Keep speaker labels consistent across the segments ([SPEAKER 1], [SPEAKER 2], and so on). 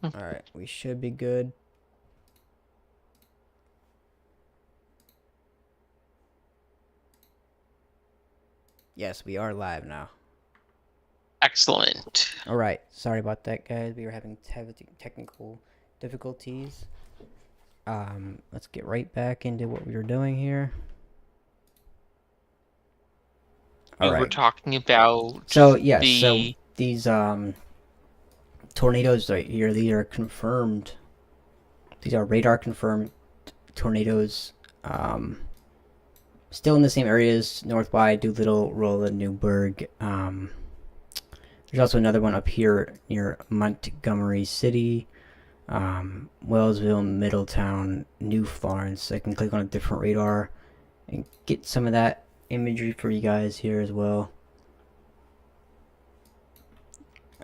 [SPEAKER 1] Alright, we should be good. Yes, we are live now.
[SPEAKER 2] Excellent.
[SPEAKER 1] Alright, sorry about that, guys. We were having technical difficulties. Let's get right back into what we were doing here.
[SPEAKER 2] We were
[SPEAKER 1] Alright.
[SPEAKER 2] talking about
[SPEAKER 1] So, yes, so
[SPEAKER 2] the
[SPEAKER 1] these tornadoes right here, these are confirmed. These are radar confirmed tornadoes. Still in the same areas, North by Doolittle, Rolla, Newburgh. There's also another one up here near Montgomery City, Wellsville, Middletown, New Florence. I can click on a different radar and get some of that imagery for you guys here as well.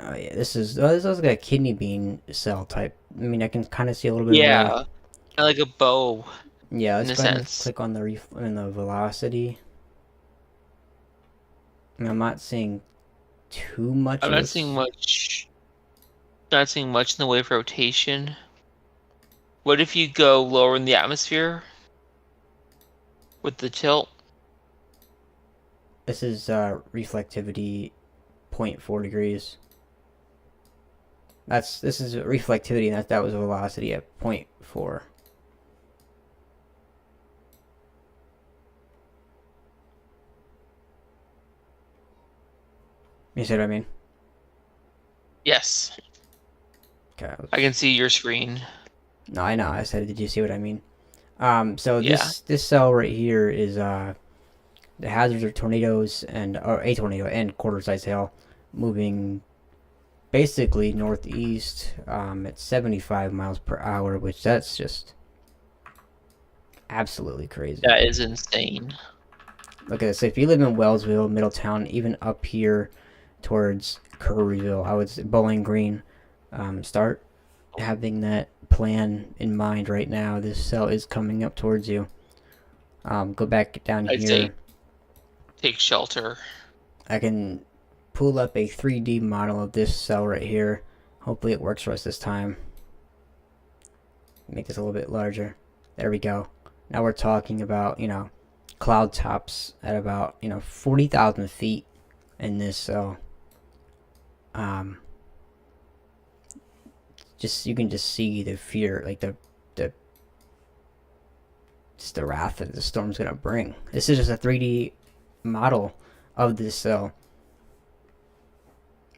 [SPEAKER 1] Oh yeah, this is like a kidney bean cell type. I mean, I can kind of see a little bit of a
[SPEAKER 2] like a bow
[SPEAKER 1] yeah.
[SPEAKER 2] in
[SPEAKER 1] Let's
[SPEAKER 2] a
[SPEAKER 1] go ahead and
[SPEAKER 2] sense.
[SPEAKER 1] click on the velocity. I'm not seeing too much
[SPEAKER 2] I'm
[SPEAKER 1] of
[SPEAKER 2] not seeing
[SPEAKER 1] this.
[SPEAKER 2] much. Not seeing much in the way of rotation. What if you go lower in the atmosphere with the tilt?
[SPEAKER 1] This is reflectivity 0.4 degrees. This is reflectivity, and that was velocity at 0.4. You see what I mean?
[SPEAKER 2] Yes,
[SPEAKER 1] Okay.
[SPEAKER 2] I can see your screen.
[SPEAKER 1] No, I know. I said, did you see what I mean? So
[SPEAKER 2] Yeah,
[SPEAKER 1] this cell right here is the hazards of tornadoes or a tornado and quarter-sized hail moving basically northeast at 75 miles per hour, which that's just absolutely crazy.
[SPEAKER 2] that is insane.
[SPEAKER 1] Look at this. If you live in Wellsville, Middletown, even up here towards Curryville, I would say Bowling Green, start having that plan in mind right now. This cell is coming up towards you. Go back down
[SPEAKER 2] I'd say
[SPEAKER 1] here.
[SPEAKER 2] take shelter.
[SPEAKER 1] I can pull up a 3D model of this cell right here. Hopefully it works for us this time. Make this a little bit larger. There we go. Now we're talking about, cloud tops at about, 40,000 feet in this cell. Just you can just see the fear, like the just the wrath that the storm's gonna bring. This is just a 3D model of this cell,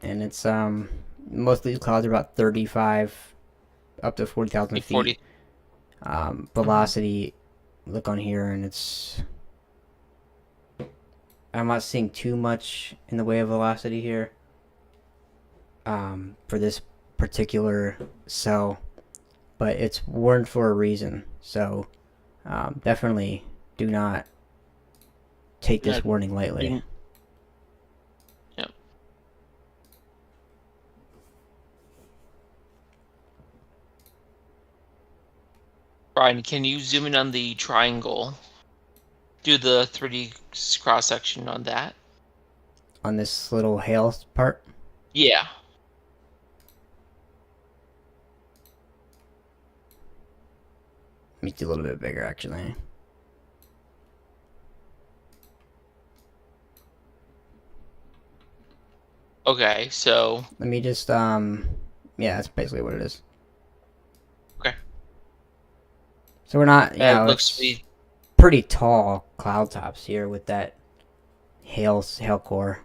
[SPEAKER 1] and it's most of these clouds are about 35 up to 40,000
[SPEAKER 2] Like
[SPEAKER 1] feet.
[SPEAKER 2] 40.
[SPEAKER 1] Velocity, look on here, and I'm not seeing too much in the way of velocity here. For this particular cell, but it's warned for a reason. So definitely do not take
[SPEAKER 2] Yeah.
[SPEAKER 1] this warning lightly.
[SPEAKER 2] Yeah. Brian, can you zoom in on the triangle? Do the 3D cross section on that.
[SPEAKER 1] On this little hail part,
[SPEAKER 2] Yeah.
[SPEAKER 1] let me do a little bit bigger actually.
[SPEAKER 2] Okay, so
[SPEAKER 1] Let me just yeah, that's basically what it is.
[SPEAKER 2] okay.
[SPEAKER 1] So we're not,
[SPEAKER 2] That looks to
[SPEAKER 1] it's
[SPEAKER 2] be
[SPEAKER 1] pretty tall cloud tops here with that hail core.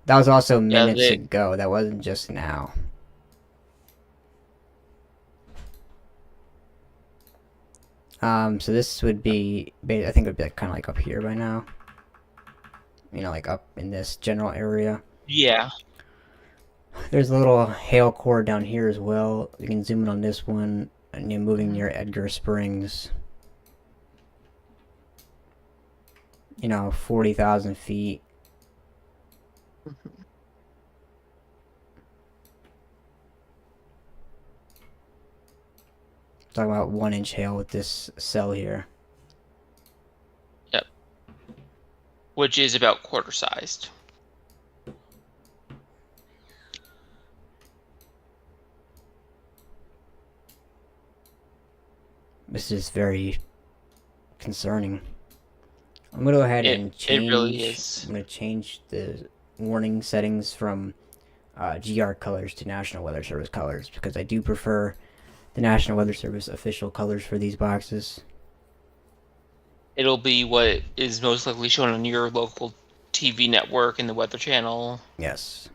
[SPEAKER 1] That was also
[SPEAKER 2] yeah,
[SPEAKER 1] minutes
[SPEAKER 2] they
[SPEAKER 1] ago. That wasn't just now. So this would be, I think it would be like, kind of like up here by now. Like up in this general area.
[SPEAKER 2] yeah.
[SPEAKER 1] There's a little hail core down here as well. You can zoom in on this one, and you're moving near Edgar Springs. 40,000 feet. Talking about 1 inch hail with this cell here.
[SPEAKER 2] Yep. Which is about quarter sized.
[SPEAKER 1] This is very concerning. I'm gonna go ahead
[SPEAKER 2] It
[SPEAKER 1] and
[SPEAKER 2] it really
[SPEAKER 1] change. I'm
[SPEAKER 2] is.
[SPEAKER 1] gonna change the warning settings from GR colors to National Weather Service colors because I do prefer the National Weather Service official colors for these boxes.
[SPEAKER 2] It'll be what is most likely shown on your local TV network and the Weather Channel,
[SPEAKER 1] Yes.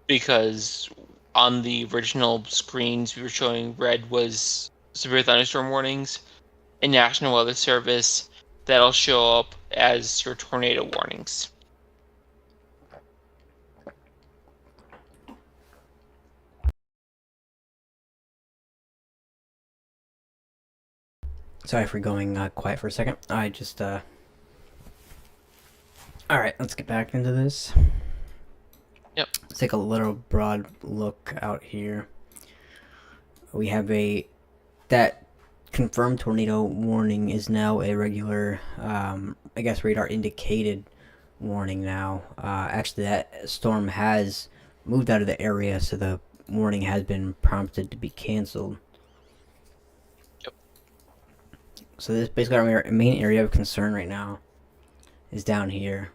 [SPEAKER 2] because on the original screens we were showing red was severe thunderstorm warnings, and National Weather Service that'll show up as your tornado warnings.
[SPEAKER 1] Sorry for going quiet for a second. I just All right, let's get back into this.
[SPEAKER 2] Yep.
[SPEAKER 1] Let's take a little broad look out here. We have that confirmed tornado warning is now a regular, I guess, radar indicated warning now. Actually, that storm has moved out of the area, so the warning has been prompted to be canceled.
[SPEAKER 2] Yep.
[SPEAKER 1] So this basically our main area of concern right now is down here,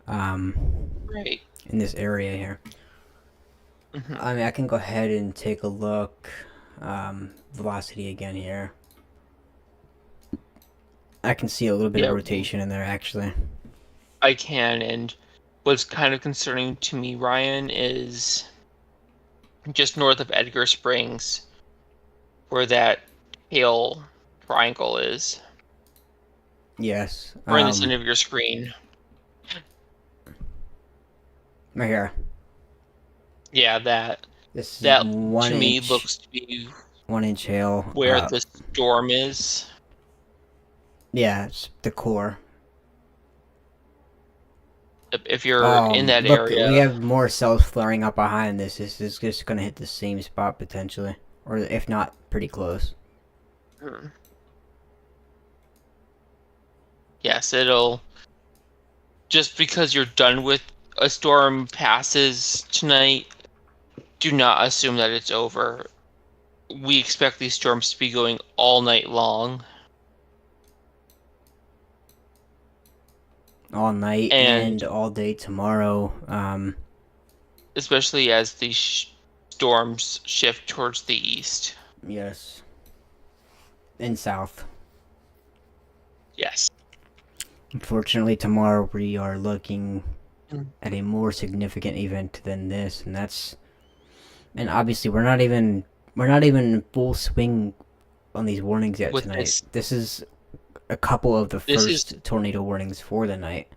[SPEAKER 2] Right.
[SPEAKER 1] in this area here.
[SPEAKER 2] Mm-hmm.
[SPEAKER 1] I mean, I can go ahead and take a look. Velocity again here. I can see a little bit of
[SPEAKER 2] Yeah,
[SPEAKER 1] rotation in there, actually.
[SPEAKER 2] I can. And what's kind of concerning to me, Ryan, is just north of Edgar Springs, where that tail triangle is,
[SPEAKER 1] Yes.
[SPEAKER 2] or in the center of your screen.
[SPEAKER 1] Right here.
[SPEAKER 2] Yeah, that
[SPEAKER 1] This is
[SPEAKER 2] that
[SPEAKER 1] one
[SPEAKER 2] to me
[SPEAKER 1] inch,
[SPEAKER 2] looks to be
[SPEAKER 1] 1 inch hail.
[SPEAKER 2] where the storm is.
[SPEAKER 1] Yeah, it's the core.
[SPEAKER 2] If you're in that
[SPEAKER 1] Look, we
[SPEAKER 2] area.
[SPEAKER 1] have more cells flaring up behind this. This is just gonna hit the same spot potentially, or if not, pretty close.
[SPEAKER 2] Yes, it'll, just because you're done with a storm passes tonight, do not assume that it's over. We expect these storms to be going all night long.
[SPEAKER 1] All night
[SPEAKER 2] And
[SPEAKER 1] and all day tomorrow.
[SPEAKER 2] especially as these storms shift towards the east.
[SPEAKER 1] Yes. And south.
[SPEAKER 2] Yes.
[SPEAKER 1] Unfortunately, tomorrow we are looking
[SPEAKER 2] Mm.
[SPEAKER 1] at a more significant event than this, and that's, and obviously we're not even in full swing on these warnings yet
[SPEAKER 2] With
[SPEAKER 1] tonight.
[SPEAKER 2] this,
[SPEAKER 1] This is a couple of the
[SPEAKER 2] this is
[SPEAKER 1] first tornado warnings for the night.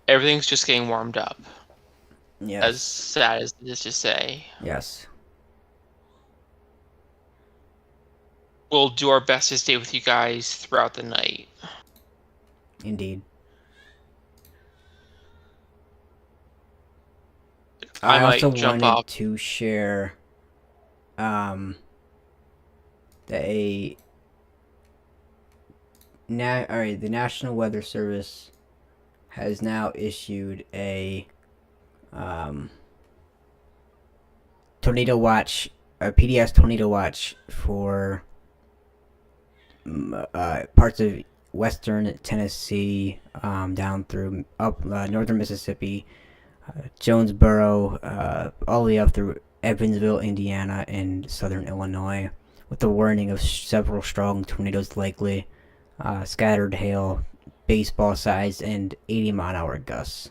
[SPEAKER 2] everything's just getting warmed up. As
[SPEAKER 1] Yes.
[SPEAKER 2] sad as it is to say,
[SPEAKER 1] Yes.
[SPEAKER 2] we'll do our best to stay with you guys throughout the night.
[SPEAKER 1] Indeed.
[SPEAKER 2] I
[SPEAKER 1] I also
[SPEAKER 2] might jump
[SPEAKER 1] wanted
[SPEAKER 2] off.
[SPEAKER 1] to share that the National Weather Service has now issued a um, tornado watch, a PDS tornado watch for parts of western Tennessee, down through up northern Mississippi, Jonesboro, all the way up through Evansville, Indiana, and southern Illinois, with the warning of several strong tornadoes likely, scattered hail, baseball sized, and 80-mile-an-hour gusts.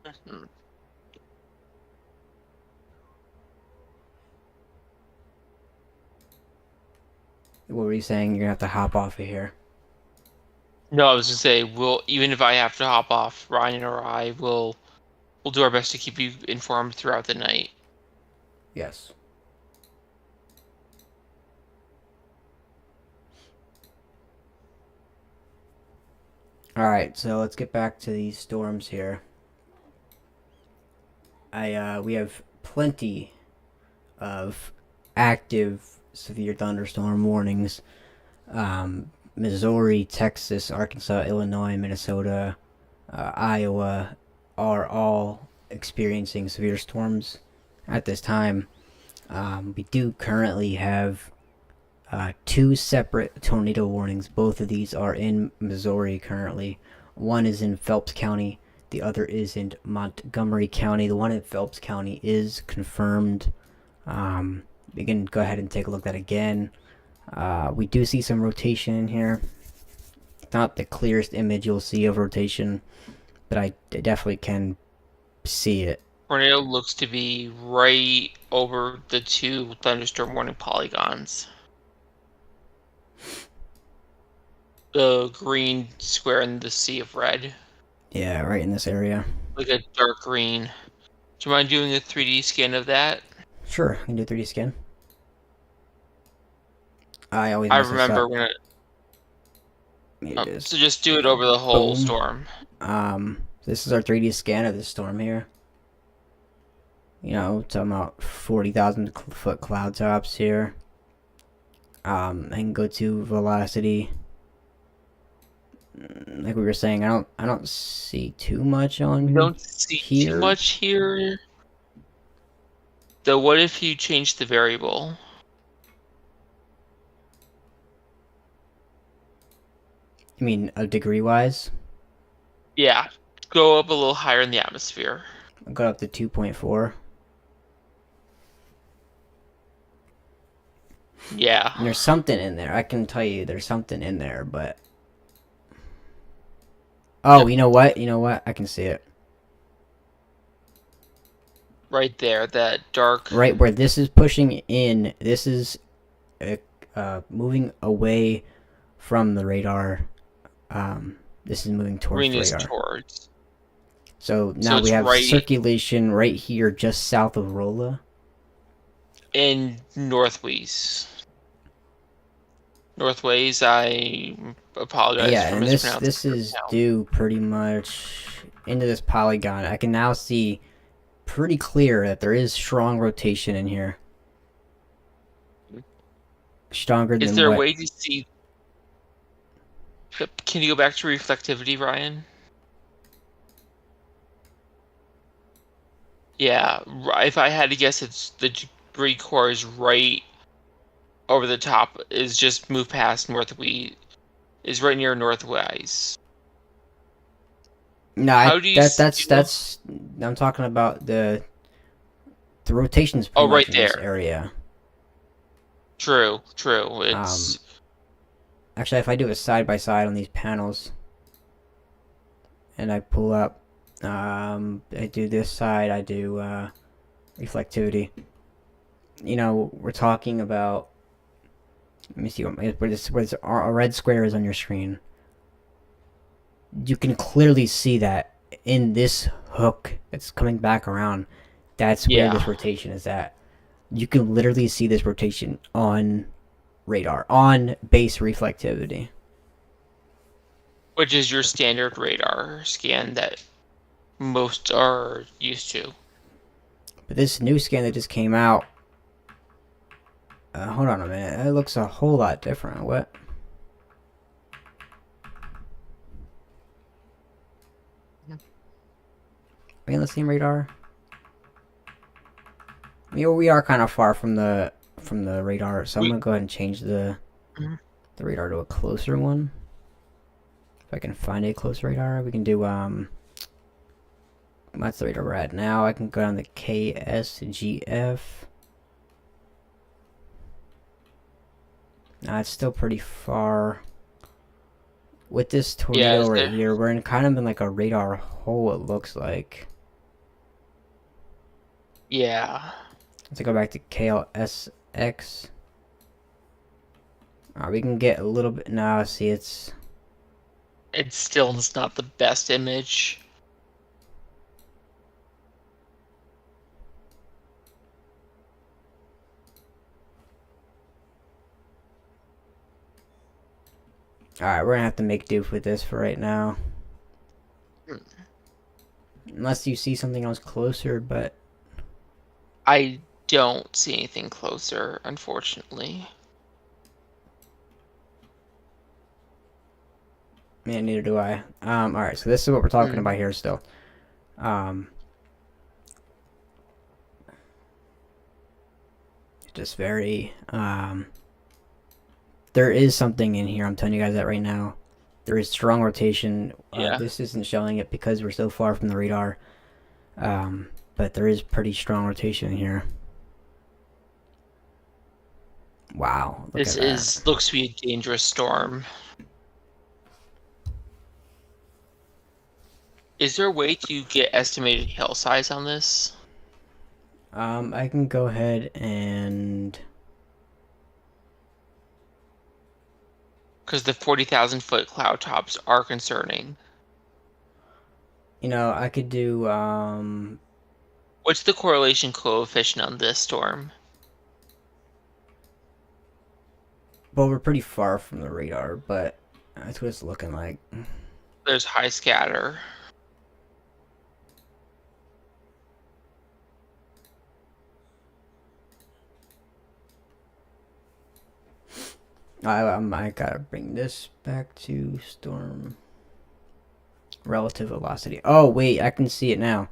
[SPEAKER 2] Mhm.
[SPEAKER 1] What were you saying? You're gonna have to hop off of here.
[SPEAKER 2] No, I was gonna say, we'll, even if I have to hop off, Ryan or I will, we'll do our best to keep you informed throughout the night.
[SPEAKER 1] Yes. Alright, so let's get back to these storms here. We have plenty of active severe thunderstorm warnings. Missouri, Texas, Arkansas, Illinois, Minnesota, Iowa are all experiencing severe storms at this time. We do currently have two separate tornado warnings. Both of these are in Missouri currently. One is in Phelps County. The other is in Montgomery County. The one in Phelps County is confirmed. We can go ahead and take a look at that again. We do see some rotation in here. Not the clearest image you'll see of rotation, but I definitely can see it.
[SPEAKER 2] Tornado looks to be right over the two thunderstorm warning polygons. The green square and the sea of red.
[SPEAKER 1] Yeah, right in this area.
[SPEAKER 2] Like a dark green. Do you mind doing a 3D scan of that?
[SPEAKER 1] Sure, I can do 3D scan. I always
[SPEAKER 2] I
[SPEAKER 1] mess this
[SPEAKER 2] remember
[SPEAKER 1] up.
[SPEAKER 2] when
[SPEAKER 1] It
[SPEAKER 2] so just do it over the whole
[SPEAKER 1] boom.
[SPEAKER 2] storm.
[SPEAKER 1] This is our 3D scan of this storm here. You know, talking about 40,000 foot cloud tops here. I can go to velocity. Like we were saying, I don't see too much on
[SPEAKER 2] You don't see
[SPEAKER 1] here.
[SPEAKER 2] too much here. Though what if you change the variable?
[SPEAKER 1] I mean, degree wise,
[SPEAKER 2] Yeah. Go up a little higher in the atmosphere.
[SPEAKER 1] I got up to 2.4.
[SPEAKER 2] Yeah.
[SPEAKER 1] And there's something in there. I can tell you there's something in there, but oh,
[SPEAKER 2] Yep.
[SPEAKER 1] you know what? You know what? I can see it.
[SPEAKER 2] Right there, that dark.
[SPEAKER 1] Right where this is pushing in, this is moving away from the radar. This is moving towards
[SPEAKER 2] Green
[SPEAKER 1] the
[SPEAKER 2] is
[SPEAKER 1] radar.
[SPEAKER 2] towards.
[SPEAKER 1] So
[SPEAKER 2] So
[SPEAKER 1] now
[SPEAKER 2] it's
[SPEAKER 1] we have
[SPEAKER 2] right
[SPEAKER 1] circulation right here, just south of Rolla.
[SPEAKER 2] in northwest. Northways, I apologize
[SPEAKER 1] Yeah,
[SPEAKER 2] for
[SPEAKER 1] and
[SPEAKER 2] mispronouncing
[SPEAKER 1] this
[SPEAKER 2] it
[SPEAKER 1] is
[SPEAKER 2] now.
[SPEAKER 1] due pretty much into this polygon. I can now see pretty clear that there is strong rotation in here. Stronger
[SPEAKER 2] Is
[SPEAKER 1] than
[SPEAKER 2] there a
[SPEAKER 1] what?
[SPEAKER 2] way to see? Can you go back to reflectivity, Ryan? Yeah, if I had to guess, it's the degree core is right over the top. Is just move past northwest. Is right near northwest.
[SPEAKER 1] No,
[SPEAKER 2] How do you?
[SPEAKER 1] that's. I'm talking about the rotation's
[SPEAKER 2] Oh,
[SPEAKER 1] pretty
[SPEAKER 2] right
[SPEAKER 1] much in this
[SPEAKER 2] there.
[SPEAKER 1] area.
[SPEAKER 2] True, true. It's
[SPEAKER 1] Actually, if I do a side by side on these panels, and I pull up, I do this side, I do reflectivity. You know, we're talking about. Let me see where this a red square is on your screen. You can clearly see that in this hook that's coming back around. That's where
[SPEAKER 2] yeah.
[SPEAKER 1] this rotation is at. You can literally see this rotation on radar, on base reflectivity.
[SPEAKER 2] Which is your standard radar scan that most are used to.
[SPEAKER 1] But this new scan that just came out, hold on a minute, it looks a whole lot different. What? Are we on the same radar? I mean, we are kind of far from the radar, so I'm gonna go ahead and change the radar to a closer one. If I can find a close radar, we can do that's the radar we're at now. I can go down to KSGF. It's still pretty far. With this tornado right here, we're in kind of in like a radar hole, it looks like.
[SPEAKER 2] Yeah.
[SPEAKER 1] Let's go back to KLSX. We can get a little bit now. See, it's
[SPEAKER 2] still not the best image.
[SPEAKER 1] alright. We're gonna have to make do with this for right now. Unless you see something else closer, but
[SPEAKER 2] I don't see anything closer, unfortunately.
[SPEAKER 1] man, neither do I. Alright, so this is what we're talking about here still. this very. There is something in here. I'm telling you guys that right now. There is strong rotation.
[SPEAKER 2] Yeah.
[SPEAKER 1] This isn't showing it because we're so far from the radar. But there is pretty strong rotation in here. Wow, look
[SPEAKER 2] This
[SPEAKER 1] at that.
[SPEAKER 2] is looks to be a dangerous storm. Is there a way to get estimated hail size on this?
[SPEAKER 1] I can go ahead and
[SPEAKER 2] Because the 40,000 foot cloud tops are concerning.
[SPEAKER 1] I could do
[SPEAKER 2] What's the correlation coefficient on this storm?
[SPEAKER 1] well, we're pretty far from the radar, but that's what it's looking like.
[SPEAKER 2] There's high scatter.
[SPEAKER 1] I gotta bring this back to storm relative velocity. Oh wait, I can see it now.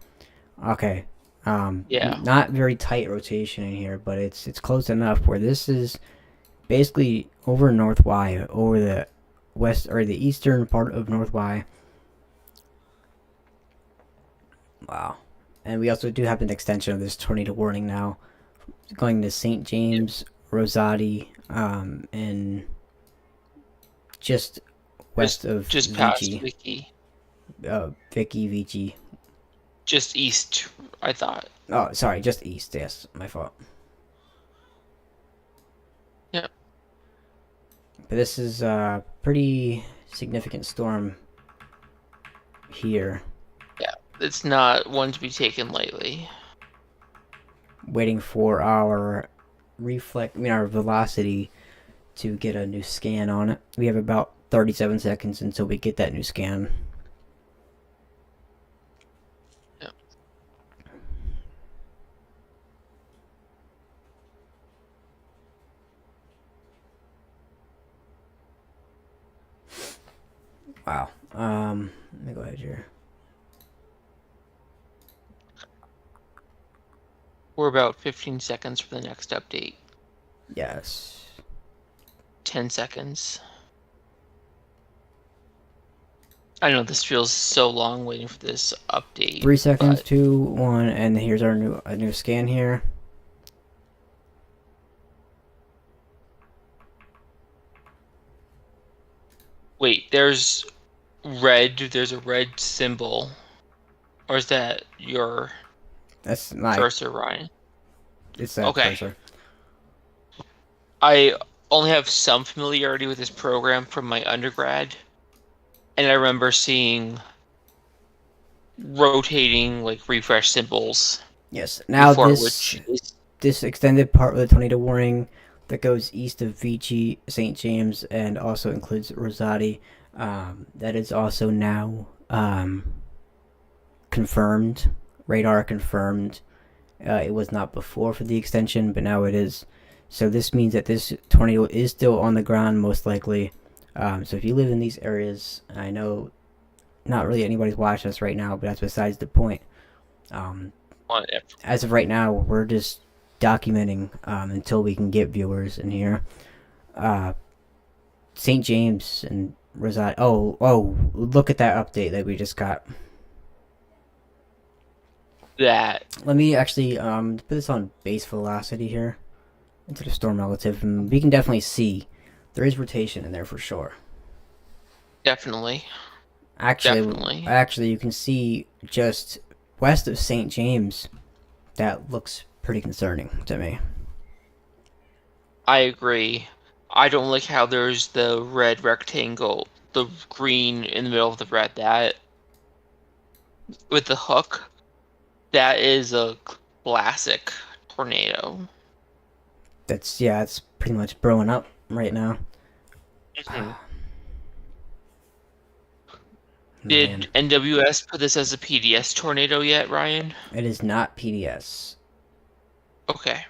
[SPEAKER 1] Okay.
[SPEAKER 2] Yeah.
[SPEAKER 1] Not very tight rotation in here, but it's close enough where this is basically over North Y, over the west or the eastern part of North Y. Wow. And we also do have an extension of this tornado warning now, going to St. James, Rosati, and just west of
[SPEAKER 2] Just past
[SPEAKER 1] Vici.
[SPEAKER 2] Vicky.
[SPEAKER 1] Vici.
[SPEAKER 2] Just east, I thought.
[SPEAKER 1] Oh, sorry, just east. Yes, my fault.
[SPEAKER 2] Yep.
[SPEAKER 1] But this is a pretty significant storm here.
[SPEAKER 2] Yeah. It's not one to be taken lightly.
[SPEAKER 1] Waiting for our our velocity to get a new scan on it. We have about 37 seconds until we get that new scan.
[SPEAKER 2] Yep.
[SPEAKER 1] Wow. Let me go ahead here.
[SPEAKER 2] We're about 15 seconds for the next update.
[SPEAKER 1] Yes.
[SPEAKER 2] 10 seconds. I know this feels so long waiting for this update.
[SPEAKER 1] 3 seconds,
[SPEAKER 2] but
[SPEAKER 1] 2, 1, and here's our new scan here.
[SPEAKER 2] wait, there's a red symbol. Or is that your
[SPEAKER 1] That's my
[SPEAKER 2] cursor, Ryan?
[SPEAKER 1] It's that
[SPEAKER 2] Okay.
[SPEAKER 1] cursor.
[SPEAKER 2] I only have some familiarity with this program from my undergrad, and I remember seeing rotating like refresh symbols
[SPEAKER 1] Yes. Now
[SPEAKER 2] before, which is
[SPEAKER 1] this extended part of the tornado warning that goes east of Vici, St. James, and also includes Rosati. That is also now confirmed. Radar confirmed. It was not before for the extension, but now it is. So this means that this tornado is still on the ground, most likely. So if you live in these areas, I know not really anybody's watching us right now, but that's besides the point. As of right now, we're just documenting until we can get viewers in here. St. James and Rosati. Oh, look at that update that we just got.
[SPEAKER 2] that.
[SPEAKER 1] Let me actually put this on base velocity here into the storm relative, and we can definitely see there is rotation in there for sure.
[SPEAKER 2] Definitely.
[SPEAKER 1] Actually, you can see just west of St. James. That looks pretty concerning to me.
[SPEAKER 2] I agree. I don't like how there's the red rectangle, the green in the middle of the red, that with the hook. That is a classic tornado.
[SPEAKER 1] It's pretty much blowing up right now.
[SPEAKER 2] Mhm.
[SPEAKER 1] Man,
[SPEAKER 2] Did NWS put this as a PDS tornado yet, Ryan?
[SPEAKER 1] it is not PDS.
[SPEAKER 2] Okay.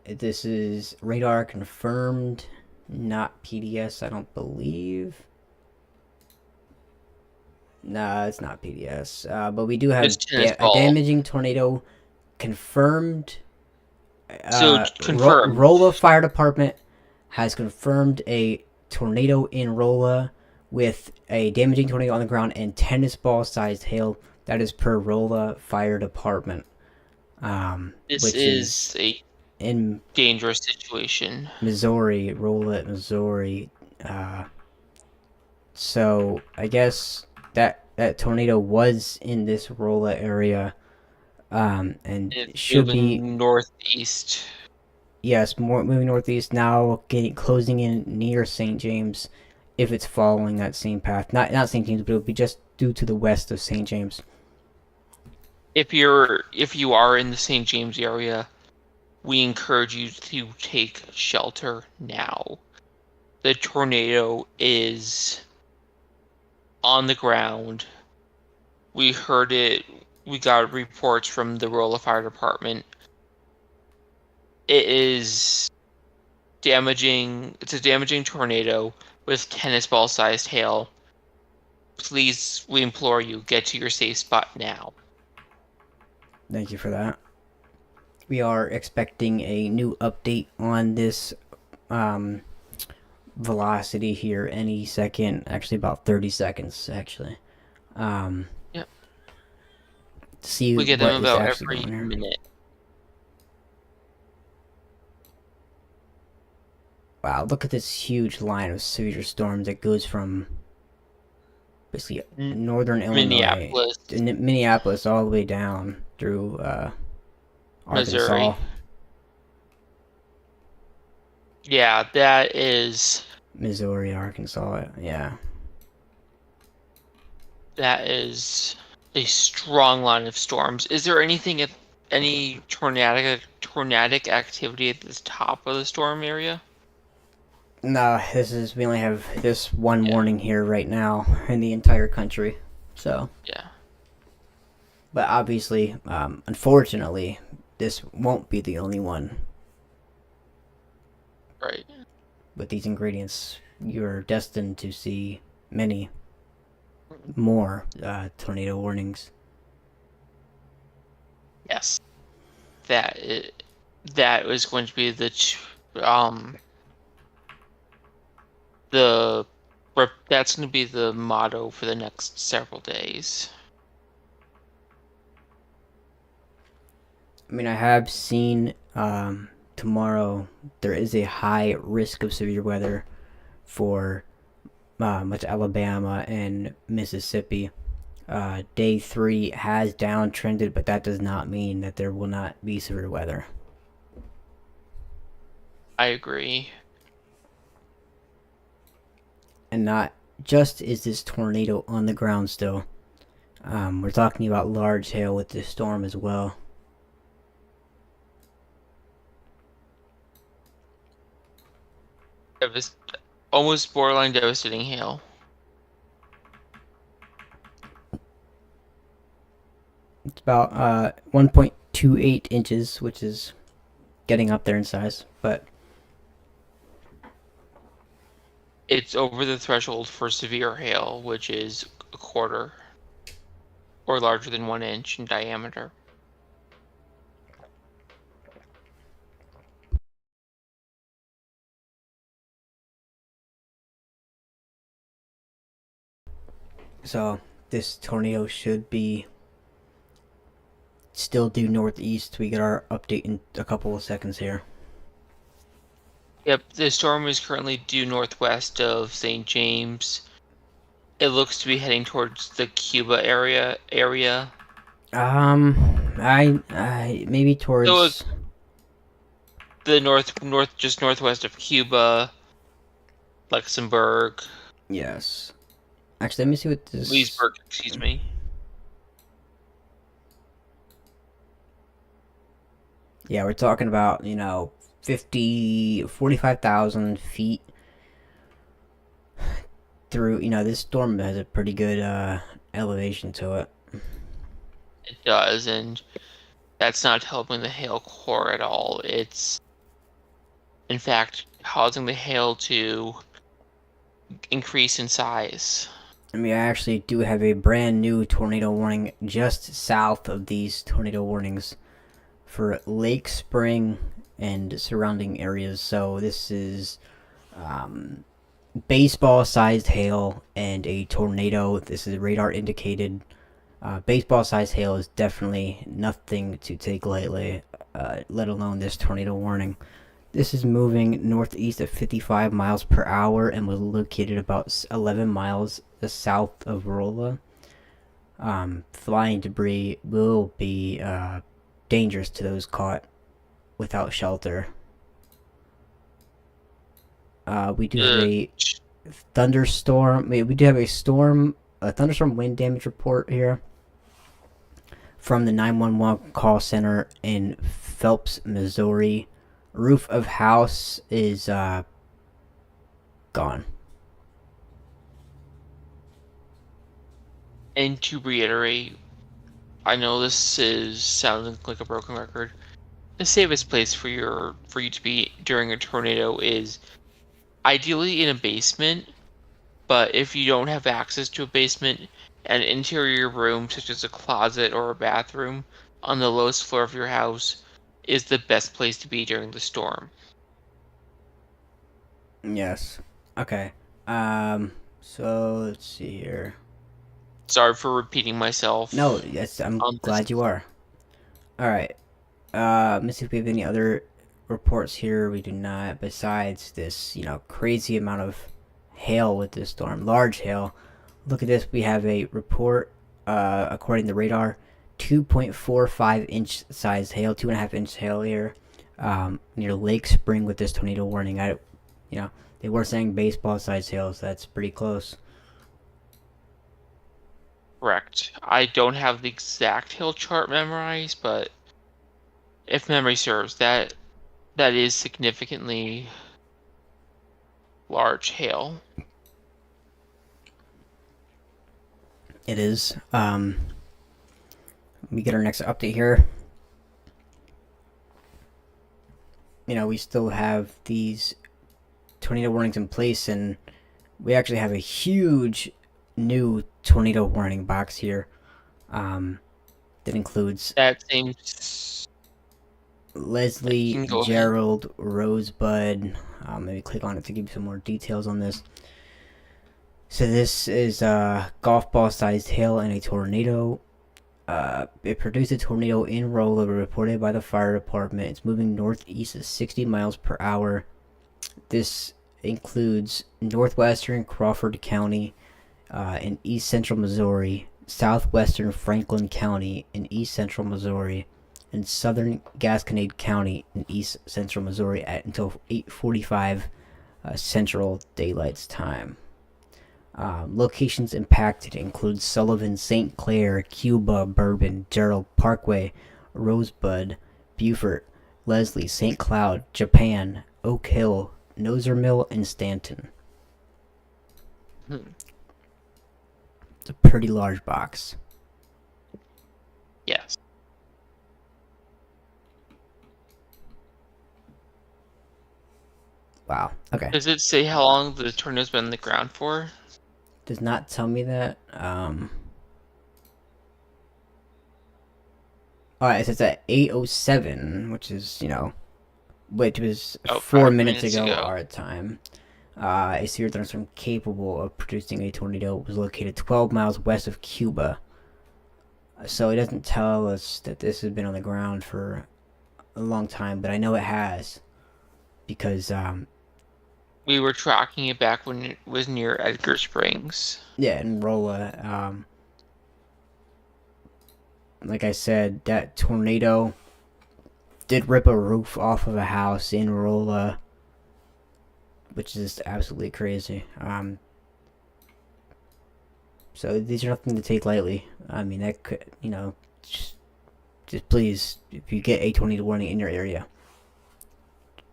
[SPEAKER 1] This is radar confirmed, not PDS. I don't believe. Nah, it's not PDS. But we do have
[SPEAKER 2] It's tennis
[SPEAKER 1] a
[SPEAKER 2] ball.
[SPEAKER 1] damaging tornado confirmed
[SPEAKER 2] So confirmed.
[SPEAKER 1] Rolla Fire Department has confirmed a tornado in Rolla with a damaging tornado on the ground and tennis ball sized hail. That is per Rolla Fire Department,
[SPEAKER 2] This
[SPEAKER 1] which is
[SPEAKER 2] is a
[SPEAKER 1] in
[SPEAKER 2] dangerous situation.
[SPEAKER 1] Missouri, Rolla, Missouri. Uh, so I guess that tornado was in this Rolla area, and
[SPEAKER 2] It's
[SPEAKER 1] should be,
[SPEAKER 2] moving northeast.
[SPEAKER 1] yes, more moving northeast now, getting closing in near St. James, if it's following that same path. Not St. James, but it would be just due to the west of St. James.
[SPEAKER 2] If you are in the St. James area, we encourage you to take shelter now. The tornado is on the ground. We heard it. We got reports from the Rolla Fire Department. It is damaging. It's a damaging tornado with tennis ball sized hail. Please, we implore you, get to your safe spot now.
[SPEAKER 1] Thank you for that. We are expecting a new update on this velocity here any second. Actually, about 30 seconds, actually.
[SPEAKER 2] Yep.
[SPEAKER 1] See
[SPEAKER 2] We get
[SPEAKER 1] what
[SPEAKER 2] them
[SPEAKER 1] is
[SPEAKER 2] about
[SPEAKER 1] actually
[SPEAKER 2] every
[SPEAKER 1] going here.
[SPEAKER 2] minute.
[SPEAKER 1] Wow, look at this huge line of severe storms that goes from basically northern Illinois
[SPEAKER 2] Minneapolis,
[SPEAKER 1] to Minneapolis all the way down through
[SPEAKER 2] Missouri.
[SPEAKER 1] Arkansas.
[SPEAKER 2] Yeah, that is
[SPEAKER 1] Missouri, Arkansas, yeah.
[SPEAKER 2] a strong line of storms. Is there any tornadic activity at the top of the storm area?
[SPEAKER 1] No, we only have this one
[SPEAKER 2] Yeah.
[SPEAKER 1] warning here right now in the entire country. So,
[SPEAKER 2] Yeah.
[SPEAKER 1] but obviously, unfortunately, this won't be the only one.
[SPEAKER 2] Right.
[SPEAKER 1] With these ingredients, you're destined to see many more tornado warnings.
[SPEAKER 2] Yes. That was going to be the that's going to be the motto for the next several days.
[SPEAKER 1] I mean, I have seen tomorrow there is a high risk of severe weather for much Alabama and Mississippi. Day 3 has downtrended, but that does not mean that there will not be severe weather.
[SPEAKER 2] I agree.
[SPEAKER 1] And not just is this tornado on the ground still. We're talking about large hail with this storm as well.
[SPEAKER 2] Almost borderline devastating hail.
[SPEAKER 1] It's about 1.28 inches, which is getting up there in size, but
[SPEAKER 2] It's over the threshold for severe hail, which is a quarter or larger than 1 inch in diameter.
[SPEAKER 1] so this tornado should be still due northeast. We get our update in a couple of seconds here.
[SPEAKER 2] Yep, the storm is currently due northwest of St. James. It looks to be heading towards the Cuba area.
[SPEAKER 1] I maybe towards
[SPEAKER 2] So the just northwest of Cuba, Luxembourg,
[SPEAKER 1] yes. Actually, let me see what this.
[SPEAKER 2] Leesburg, excuse me.
[SPEAKER 1] Yeah, we're talking about 45,000 feet through. This storm has a pretty good elevation to it.
[SPEAKER 2] It does, and that's not helping the hail core at all. It's, in fact, causing the hail to increase in size.
[SPEAKER 1] I mean, I actually do have a brand new tornado warning just south of these tornado warnings for Lake Spring and surrounding areas. So this is baseball-sized hail and a tornado. This is radar indicated. Baseball-sized hail is definitely nothing to take lightly, let alone this tornado warning. This is moving northeast at 55 miles per hour and was located about 11 miles south of Rolla. Flying debris will be dangerous to those caught without shelter. We do have
[SPEAKER 2] Uh,
[SPEAKER 1] a thunderstorm. We do have a thunderstorm wind damage report here from the 911 call center in Phelps, Missouri. Roof of house is gone.
[SPEAKER 2] and to reiterate, I know this is sounding like a broken record. The safest place for you to be during a tornado is ideally in a basement, but if you don't have access to a basement, an interior room such as a closet or a bathroom on the lowest floor of your house is the best place to be during the storm.
[SPEAKER 1] Yes. Okay. So let's see here.
[SPEAKER 2] Sorry for repeating myself
[SPEAKER 1] No, yes, I'm
[SPEAKER 2] on this.
[SPEAKER 1] glad you are. All right. Let me see if we have any other reports here. We do not. Besides this, crazy amount of hail with this storm, large hail. Look at this. We have a report, according to radar, 2.45-inch size hail, 2.5-inch hail here, near Lake Spring with this tornado warning. They were saying baseball size hail, so that's pretty close.
[SPEAKER 2] Correct. I don't have the exact hill chart memorized, but if memory serves, that is significantly large hail.
[SPEAKER 1] It is. We get our next update here. We still have these tornado warnings in place, and we actually have a huge new tornado warning box here. That includes
[SPEAKER 2] That seems. You
[SPEAKER 1] Leslie,
[SPEAKER 2] can go ahead.
[SPEAKER 1] Gerald, Rosebud. Maybe click on it to give you some more details on this. So this is golf ball sized hail and a tornado. It produced a tornado in Rolla reported by the fire department. It's moving northeast at 60 miles per hour. This includes northwestern Crawford County in east central Missouri, southwestern Franklin County in east central Missouri, and southern Gasconade County in east central Missouri until 8:45 Central Daylight Time. Locations impacted include Sullivan, St. Clair, Cuba, Bourbon, Gerald Parkway, Rosebud, Beaufort, Leslie, St. Cloud, Japan, Oak Hill, Noser Mill, and Stanton.
[SPEAKER 2] Hmm.
[SPEAKER 1] It's a pretty large box.
[SPEAKER 2] Yes.
[SPEAKER 1] Wow. Okay.
[SPEAKER 2] Does it say how long the tornado's been on the ground for?
[SPEAKER 1] Does not tell me that. Alright, it says at 8:07, which is, which was
[SPEAKER 2] Oh,
[SPEAKER 1] 4 minutes
[SPEAKER 2] 5 minutes
[SPEAKER 1] ago
[SPEAKER 2] ago.
[SPEAKER 1] our time. A severe thunderstorm capable of producing a tornado was located 12 miles west of Cuba. So it doesn't tell us that this has been on the ground for a long time, but I know it has because
[SPEAKER 2] We were tracking it back when it was near Edgar Springs.
[SPEAKER 1] yeah, in Rolla, like I said, that tornado did rip a roof off of a house in Rolla, which is absolutely crazy. So these are nothing to take lightly. I mean, that could, just please, if you get a tornado warning in your area,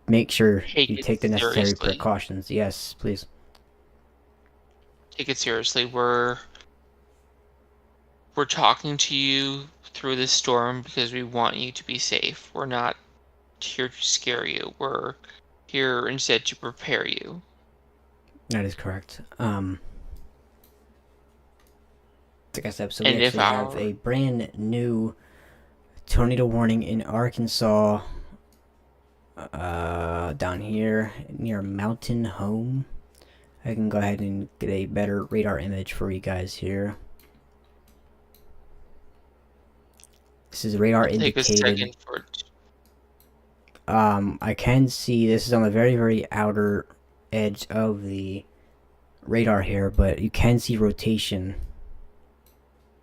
[SPEAKER 1] make sure
[SPEAKER 2] Take
[SPEAKER 1] you
[SPEAKER 2] it
[SPEAKER 1] take the necessary
[SPEAKER 2] seriously.
[SPEAKER 1] precautions. Yes, please.
[SPEAKER 2] Take it seriously. We're talking to you through this storm because we want you to be safe. We're not here to scare you. We're here instead to prepare you.
[SPEAKER 1] That is correct. Like I said, so we
[SPEAKER 2] And if
[SPEAKER 1] actually have
[SPEAKER 2] our
[SPEAKER 1] a brand new tornado warning in Arkansas. down here near Mountain Home. I can go ahead and get a better radar image for you guys here. This is radar
[SPEAKER 2] It'll take a
[SPEAKER 1] indicated.
[SPEAKER 2] second for it.
[SPEAKER 1] I can see this is on the very, very outer edge of the radar here, but you can see rotation.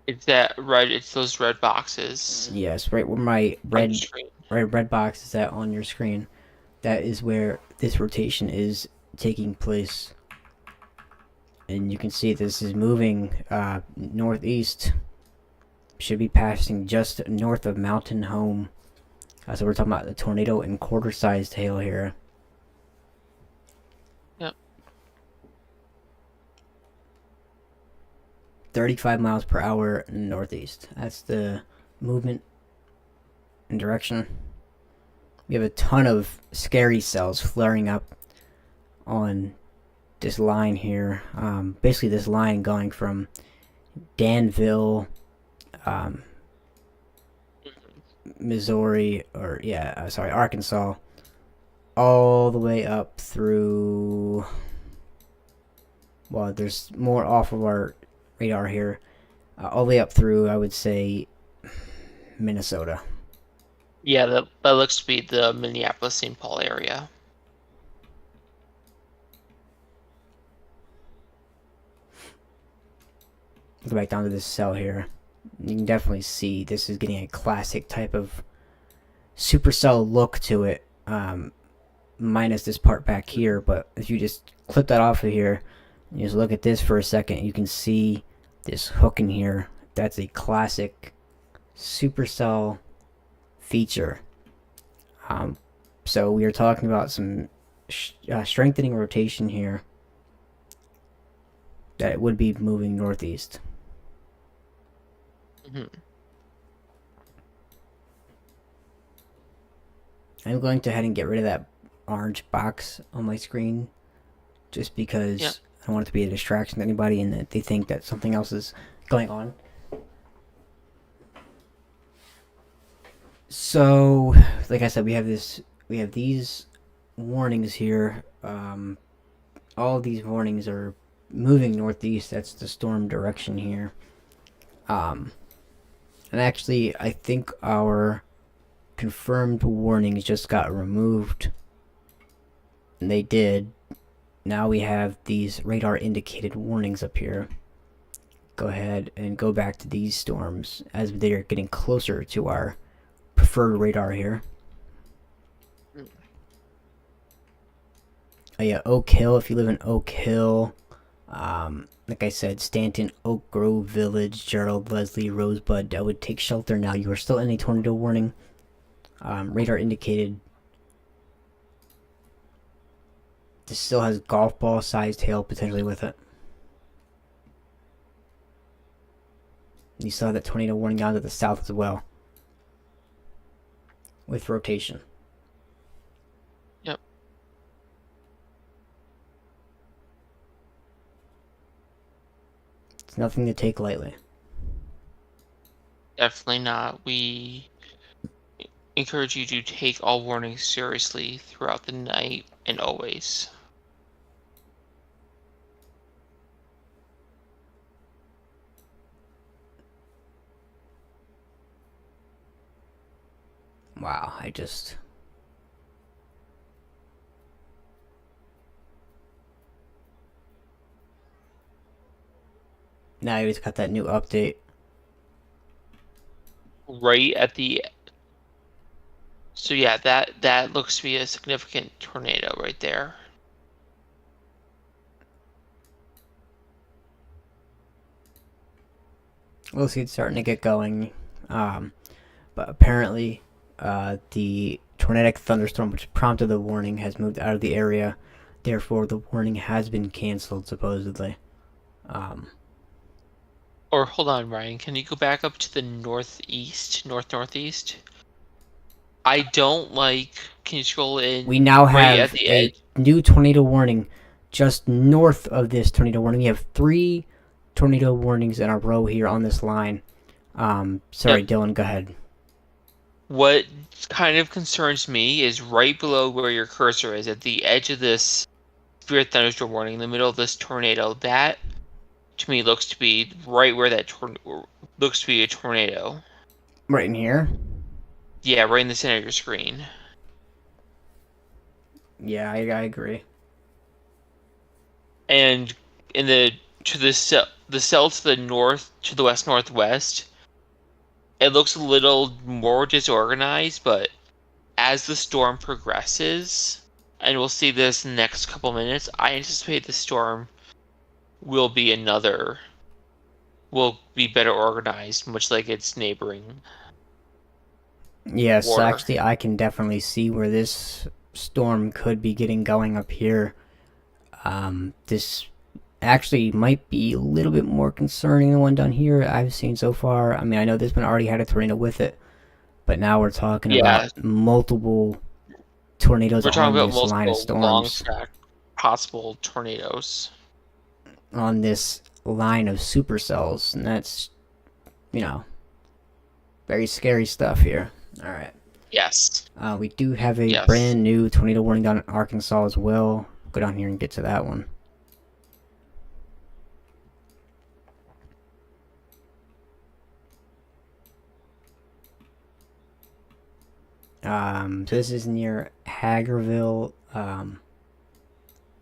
[SPEAKER 2] It's that red. It's those red boxes
[SPEAKER 1] Yes, right where my
[SPEAKER 2] on your screen.
[SPEAKER 1] red box is at on your screen. That is where this rotation is taking place. And you can see this is moving northeast. Should be passing just north of Mountain Home. So we're talking about the tornado and quarter-sized hail here.
[SPEAKER 2] Yep.
[SPEAKER 1] 35 miles per hour northeast. That's the movement and direction. We have a ton of scary cells flaring up on this line here. Basically, this line going from Danville, Missouri, or Arkansas, all the way up through. Well, there's more off of our radar here, all the way up through, I would say, Minnesota.
[SPEAKER 2] Yeah, that looks to be the Minneapolis-St. Paul area.
[SPEAKER 1] Go back down to this cell here. You can definitely see this is getting a classic type of supercell look to it, minus this part back here. But if you just clip that off of here, and just look at this for a second, you can see this hook in here. That's a classic supercell feature. So we are talking about some strengthening rotation here, that it would be moving northeast. I'm going to head and get rid of that orange box on my screen, just because I don't want it to be a distraction to anybody and that they think that something else is going on. So, like I said, we have these warnings here. All these warnings are moving northeast. That's the storm direction here. And actually, I think our confirmed warnings just got removed. And they did. Now we have these radar indicated warnings up here. Go ahead and go back to these storms as they are getting closer to our preferred radar here. Oh yeah, Oak Hill, if you live in Oak Hill, like I said, Stanton, Oak Grove Village, Gerald, Leslie, Rosebud, I would take shelter now. You are still in a tornado warning. Radar indicated. This still has golf ball sized hail potentially with it. You saw that tornado warning down to the south as well, with rotation.
[SPEAKER 2] Yep.
[SPEAKER 1] It's nothing to take lightly.
[SPEAKER 2] Definitely not. We encourage you to take all warnings seriously throughout the night and always.
[SPEAKER 1] Wow, now you just got that new update.
[SPEAKER 2] Right at the... So yeah, that looks to be a significant tornado right there.
[SPEAKER 1] We'll see it's starting to get going. But apparently, the tornadic thunderstorm which prompted the warning has moved out of the area. Therefore, the warning has been canceled, supposedly.
[SPEAKER 2] Or hold on, Ryan, can you go back up to the northeast? Northeast? I don't like... Can you scroll in?
[SPEAKER 1] We now
[SPEAKER 2] right
[SPEAKER 1] have
[SPEAKER 2] at the
[SPEAKER 1] a
[SPEAKER 2] edge?
[SPEAKER 1] new tornado warning just north of this tornado warning. We have 3 tornado warnings in a row here on this line. Sorry,
[SPEAKER 2] Yep.
[SPEAKER 1] Dylan, go ahead.
[SPEAKER 2] What kind of concerns me is right below where your cursor is, at the edge of this severe thunderstorm warning, in the middle of this tornado. That to me looks to be right where that looks to be a tornado.
[SPEAKER 1] Right in here.
[SPEAKER 2] Yeah, right in the center of your screen.
[SPEAKER 1] Yeah, I agree.
[SPEAKER 2] And in the cell to the north, to the west northwest, it looks a little more disorganized, but as the storm progresses, and we'll see this in the next couple minutes, I anticipate the storm will be will be better organized, much like its neighboring
[SPEAKER 1] Yes,
[SPEAKER 2] water.
[SPEAKER 1] actually, I can definitely see where this storm could be getting going up here. This actually might be a little bit more concerning than one down here I've seen so far. I mean, I know this one already had a tornado with it, but now we're talking
[SPEAKER 2] Yeah,
[SPEAKER 1] about multiple tornadoes
[SPEAKER 2] we're talking
[SPEAKER 1] on
[SPEAKER 2] about
[SPEAKER 1] this line of
[SPEAKER 2] multiple long
[SPEAKER 1] storms,
[SPEAKER 2] track possible tornadoes.
[SPEAKER 1] on this line of supercells, and that's, you know, very scary stuff here. All right.
[SPEAKER 2] Yes.
[SPEAKER 1] We do have a
[SPEAKER 2] Yes.
[SPEAKER 1] brand new tornado warning down in Arkansas as well. Go down here and get to that one. So this is near Hagerville,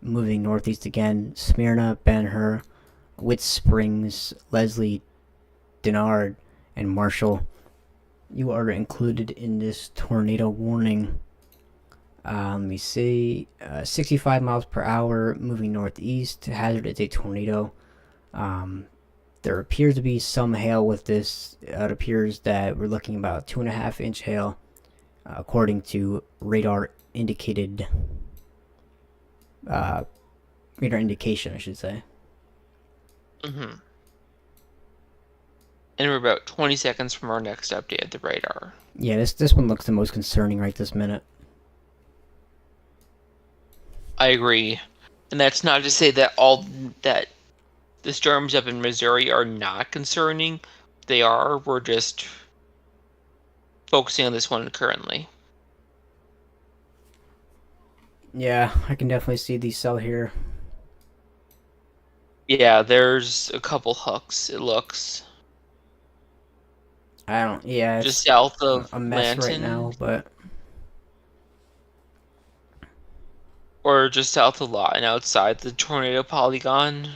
[SPEAKER 1] moving northeast again. Smyrna, Ben Hur, Whit Springs, Leslie, Denard, and Marshall. You are included in this tornado warning. Let me see. 65 miles per hour, moving northeast. Hazard is a tornado. There appears to be some hail with this. It appears that we're looking about 2.5-inch hail, according to radar indicated. Radar indication, I should say.
[SPEAKER 2] Mm-hmm. And we're about 20 seconds from our next update of the radar.
[SPEAKER 1] Yeah, this one looks the most concerning right this minute.
[SPEAKER 2] I agree. And that's not to say that that the storms up in Missouri are not concerning. They are. We're just focusing on this one currently.
[SPEAKER 1] Yeah, I can definitely see the cell here.
[SPEAKER 2] Yeah, there's a couple hooks, it looks.
[SPEAKER 1] I don't. Yeah,
[SPEAKER 2] Just
[SPEAKER 1] it's
[SPEAKER 2] south of
[SPEAKER 1] a mess right
[SPEAKER 2] Lanton,
[SPEAKER 1] now, but
[SPEAKER 2] or just south of Lawton outside the tornado polygon.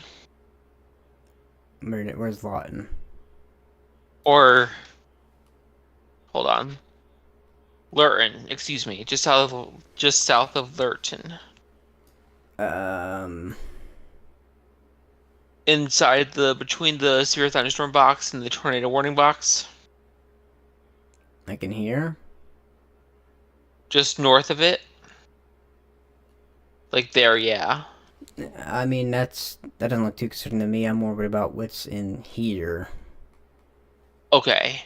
[SPEAKER 1] where's Lawton?
[SPEAKER 2] Or, hold on. Lurton, excuse me, just south of Lurton.
[SPEAKER 1] Um,
[SPEAKER 2] Inside between the severe thunderstorm box and the tornado warning box.
[SPEAKER 1] I can hear.
[SPEAKER 2] Just north of it. Like there, yeah.
[SPEAKER 1] I mean, that doesn't look too concerning to me. I'm more worried about what's in here.
[SPEAKER 2] Okay.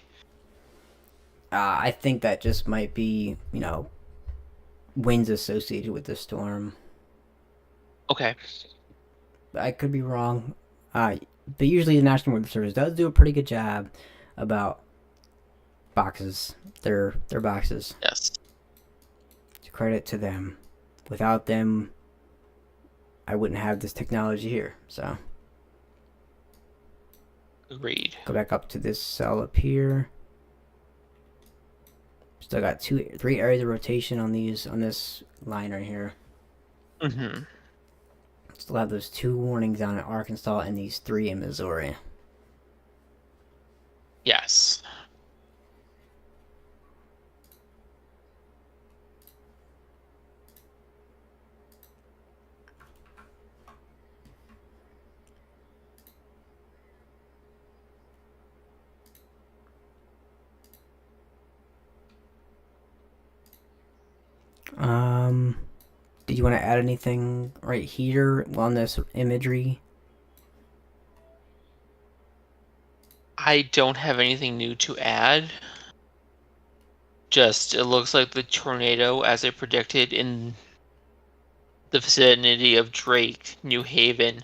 [SPEAKER 1] I think that just might be, winds associated with the storm.
[SPEAKER 2] Okay.
[SPEAKER 1] I could be wrong. But usually the National Weather Service does do a pretty good job about boxes. Their boxes.
[SPEAKER 2] Yes.
[SPEAKER 1] To credit to them. Without them, I wouldn't have this technology here. So
[SPEAKER 2] Agreed.
[SPEAKER 1] go back up to this cell up here. Still got 3 areas of rotation on this line right here.
[SPEAKER 2] Mm-hmm.
[SPEAKER 1] Still have those 2 warnings down in Arkansas and these 3 in Missouri.
[SPEAKER 2] Yes.
[SPEAKER 1] Did you want to add anything right here on this imagery?
[SPEAKER 2] I don't have anything new to add. Just, it looks like the tornado, as I predicted, in the vicinity of Drake, New Haven,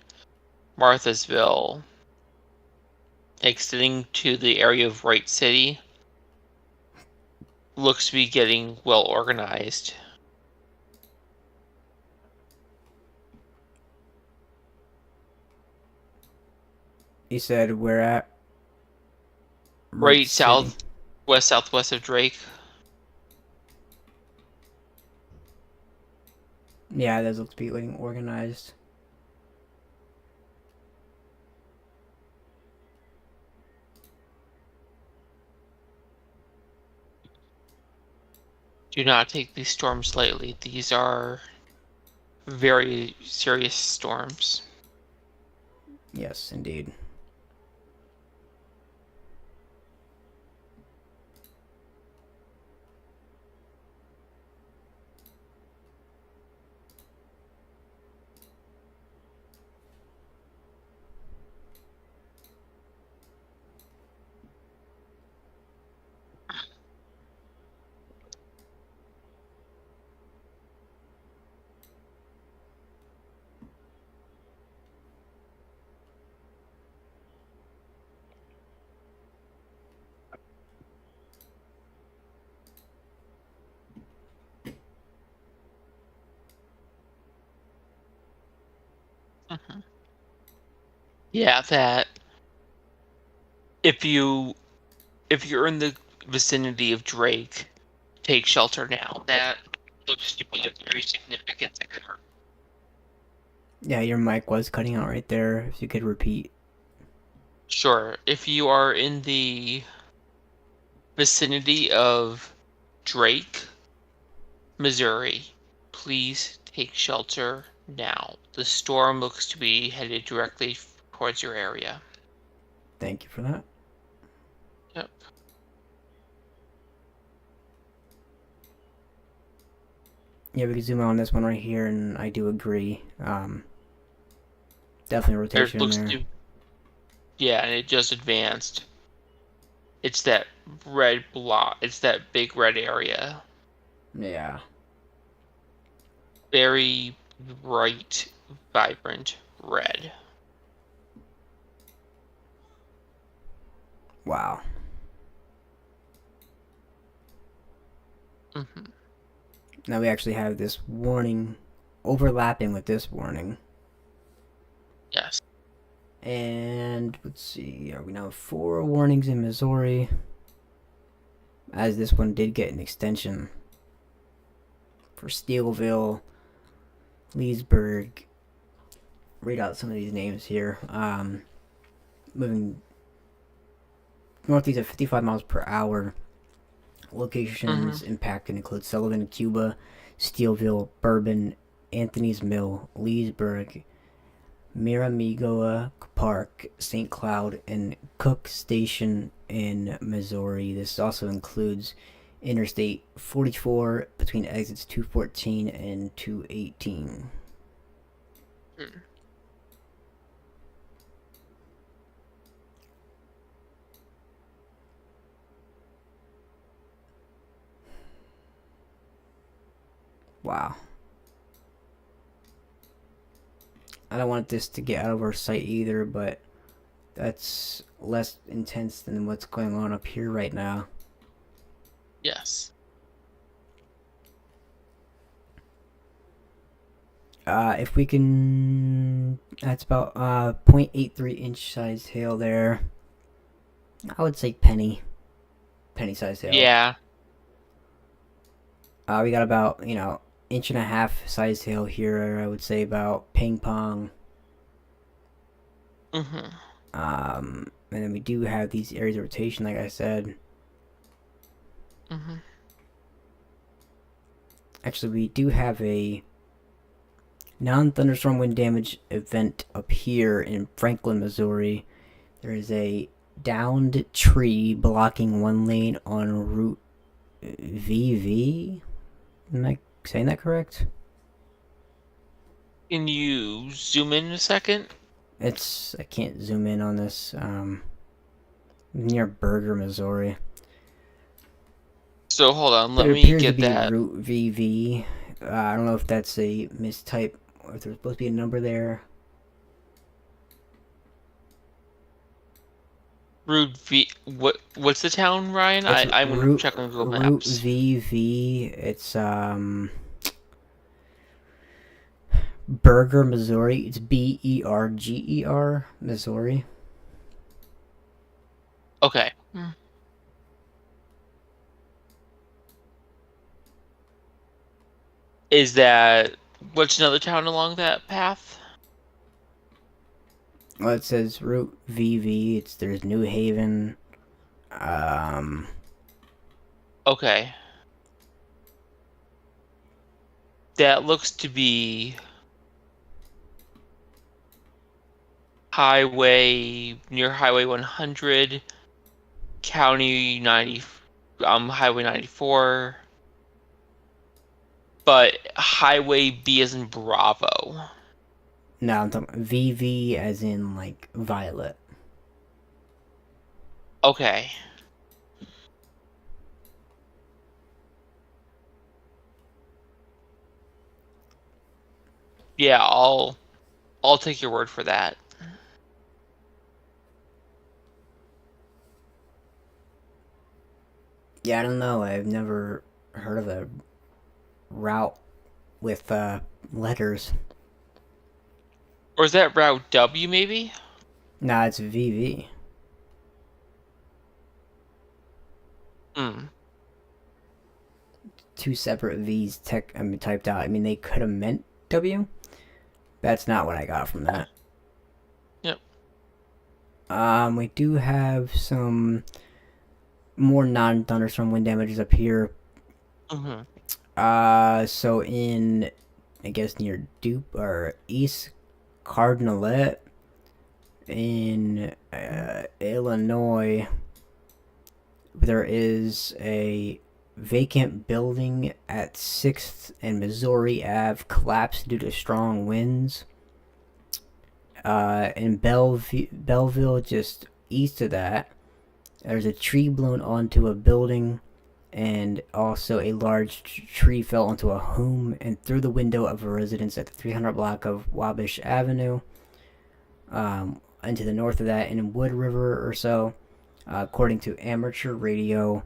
[SPEAKER 2] Marthasville, extending to the area of Wright City, looks to be getting well organized.
[SPEAKER 1] You said we're at Mud
[SPEAKER 2] Right
[SPEAKER 1] City.
[SPEAKER 2] southwest of Drake.
[SPEAKER 1] Yeah, that looks to be getting organized.
[SPEAKER 2] Do not take these storms lightly. These are very serious storms.
[SPEAKER 1] Yes, indeed.
[SPEAKER 2] Mhm. Yeah, that if you if you're in the vicinity of Drake, take shelter now. That looks to be a very significant occurrence.
[SPEAKER 1] Yeah, your mic was cutting out right there. If you could repeat.
[SPEAKER 2] Sure, if you are in the vicinity of Drake, Missouri, please take shelter now. The storm looks to be headed directly towards your area.
[SPEAKER 1] Thank you for that.
[SPEAKER 2] Yep.
[SPEAKER 1] Yeah, we can zoom in on this one right here, and I do agree. Definitely
[SPEAKER 2] There
[SPEAKER 1] rotation in
[SPEAKER 2] looks
[SPEAKER 1] there.
[SPEAKER 2] to Yeah, and it just advanced. It's that red block. It's that big red area.
[SPEAKER 1] Yeah.
[SPEAKER 2] Very bright, vibrant red.
[SPEAKER 1] Wow.
[SPEAKER 2] Hmm.
[SPEAKER 1] Now we actually have this warning overlapping with this warning.
[SPEAKER 2] Yes.
[SPEAKER 1] And let's see, are we now 4 warnings in Missouri? As this one did get an extension for Steelville, Leesburg. Read out some of these names here. Moving northeast at 55 miles per hour.
[SPEAKER 2] Hmm.
[SPEAKER 1] Locations impacted include Sullivan, Cuba, Steelville, Bourbon, Anthony's Mill, Leesburg, Miramigoa Park, St. Cloud, and Cook Station in Missouri. This also includes Interstate 44 between exits 214 and 218. Wow. I don't want this to get out of our sight either, but that's less intense than what's going on up here right now.
[SPEAKER 2] Yes.
[SPEAKER 1] If we can, that's about 0.83 inch size hail there. I would say penny size hail.
[SPEAKER 2] Yeah.
[SPEAKER 1] We got about inch and a half size hail here. I would say about ping pong.
[SPEAKER 2] Hmm.
[SPEAKER 1] And then we do have these areas of rotation, like I said.
[SPEAKER 2] Hmm.
[SPEAKER 1] Actually, we do have a non-thunderstorm wind damage event up here in Franklin, Missouri. There is a downed tree blocking one lane on Route VV. Am I saying that correct?
[SPEAKER 2] Can you zoom in a second?
[SPEAKER 1] I can't zoom in on this. Near Berger, Missouri.
[SPEAKER 2] So hold on,
[SPEAKER 1] But
[SPEAKER 2] let
[SPEAKER 1] it
[SPEAKER 2] me
[SPEAKER 1] appears to
[SPEAKER 2] get
[SPEAKER 1] be
[SPEAKER 2] that.
[SPEAKER 1] Route VV. I don't know if that's a mistype or if there's supposed to be a number there.
[SPEAKER 2] Route V. What's the town, Ryan?
[SPEAKER 1] It's
[SPEAKER 2] I'm gonna check on Google
[SPEAKER 1] Route
[SPEAKER 2] Maps.
[SPEAKER 1] VV. It's Berger, Missouri. It's Berger, Missouri.
[SPEAKER 2] Okay. Is that what's another town along that path?
[SPEAKER 1] Well, it says Route VV. There's New Haven. Um,
[SPEAKER 2] Okay. That looks to be near Highway 100, County 90, Highway 94, but Highway B as in Bravo.
[SPEAKER 1] no, I'm talking VV as in like violet.
[SPEAKER 2] Okay. Yeah, I'll take your word for that.
[SPEAKER 1] Yeah, I don't know. I've never heard of a route with letters.
[SPEAKER 2] Or is that Route W maybe?
[SPEAKER 1] Nah, it's VV.
[SPEAKER 2] Hmm.
[SPEAKER 1] Two separate V's typed out. I mean, they could have meant W. That's not what I got from that.
[SPEAKER 2] Yep.
[SPEAKER 1] We do have some more non-thunderstorm wind damages up here.
[SPEAKER 2] Mm-hmm.
[SPEAKER 1] So in, I guess near Dupe or East Cardinalet in Illinois, there is a vacant building at 6th and Missouri Ave collapsed due to strong winds. In Belleville, just east of that, there's a tree blown onto a building, and also a large tree fell onto a home and through the window of a residence at the 300 block of Wabash Avenue. Into the north of that, in Wood River or so, according to amateur radio,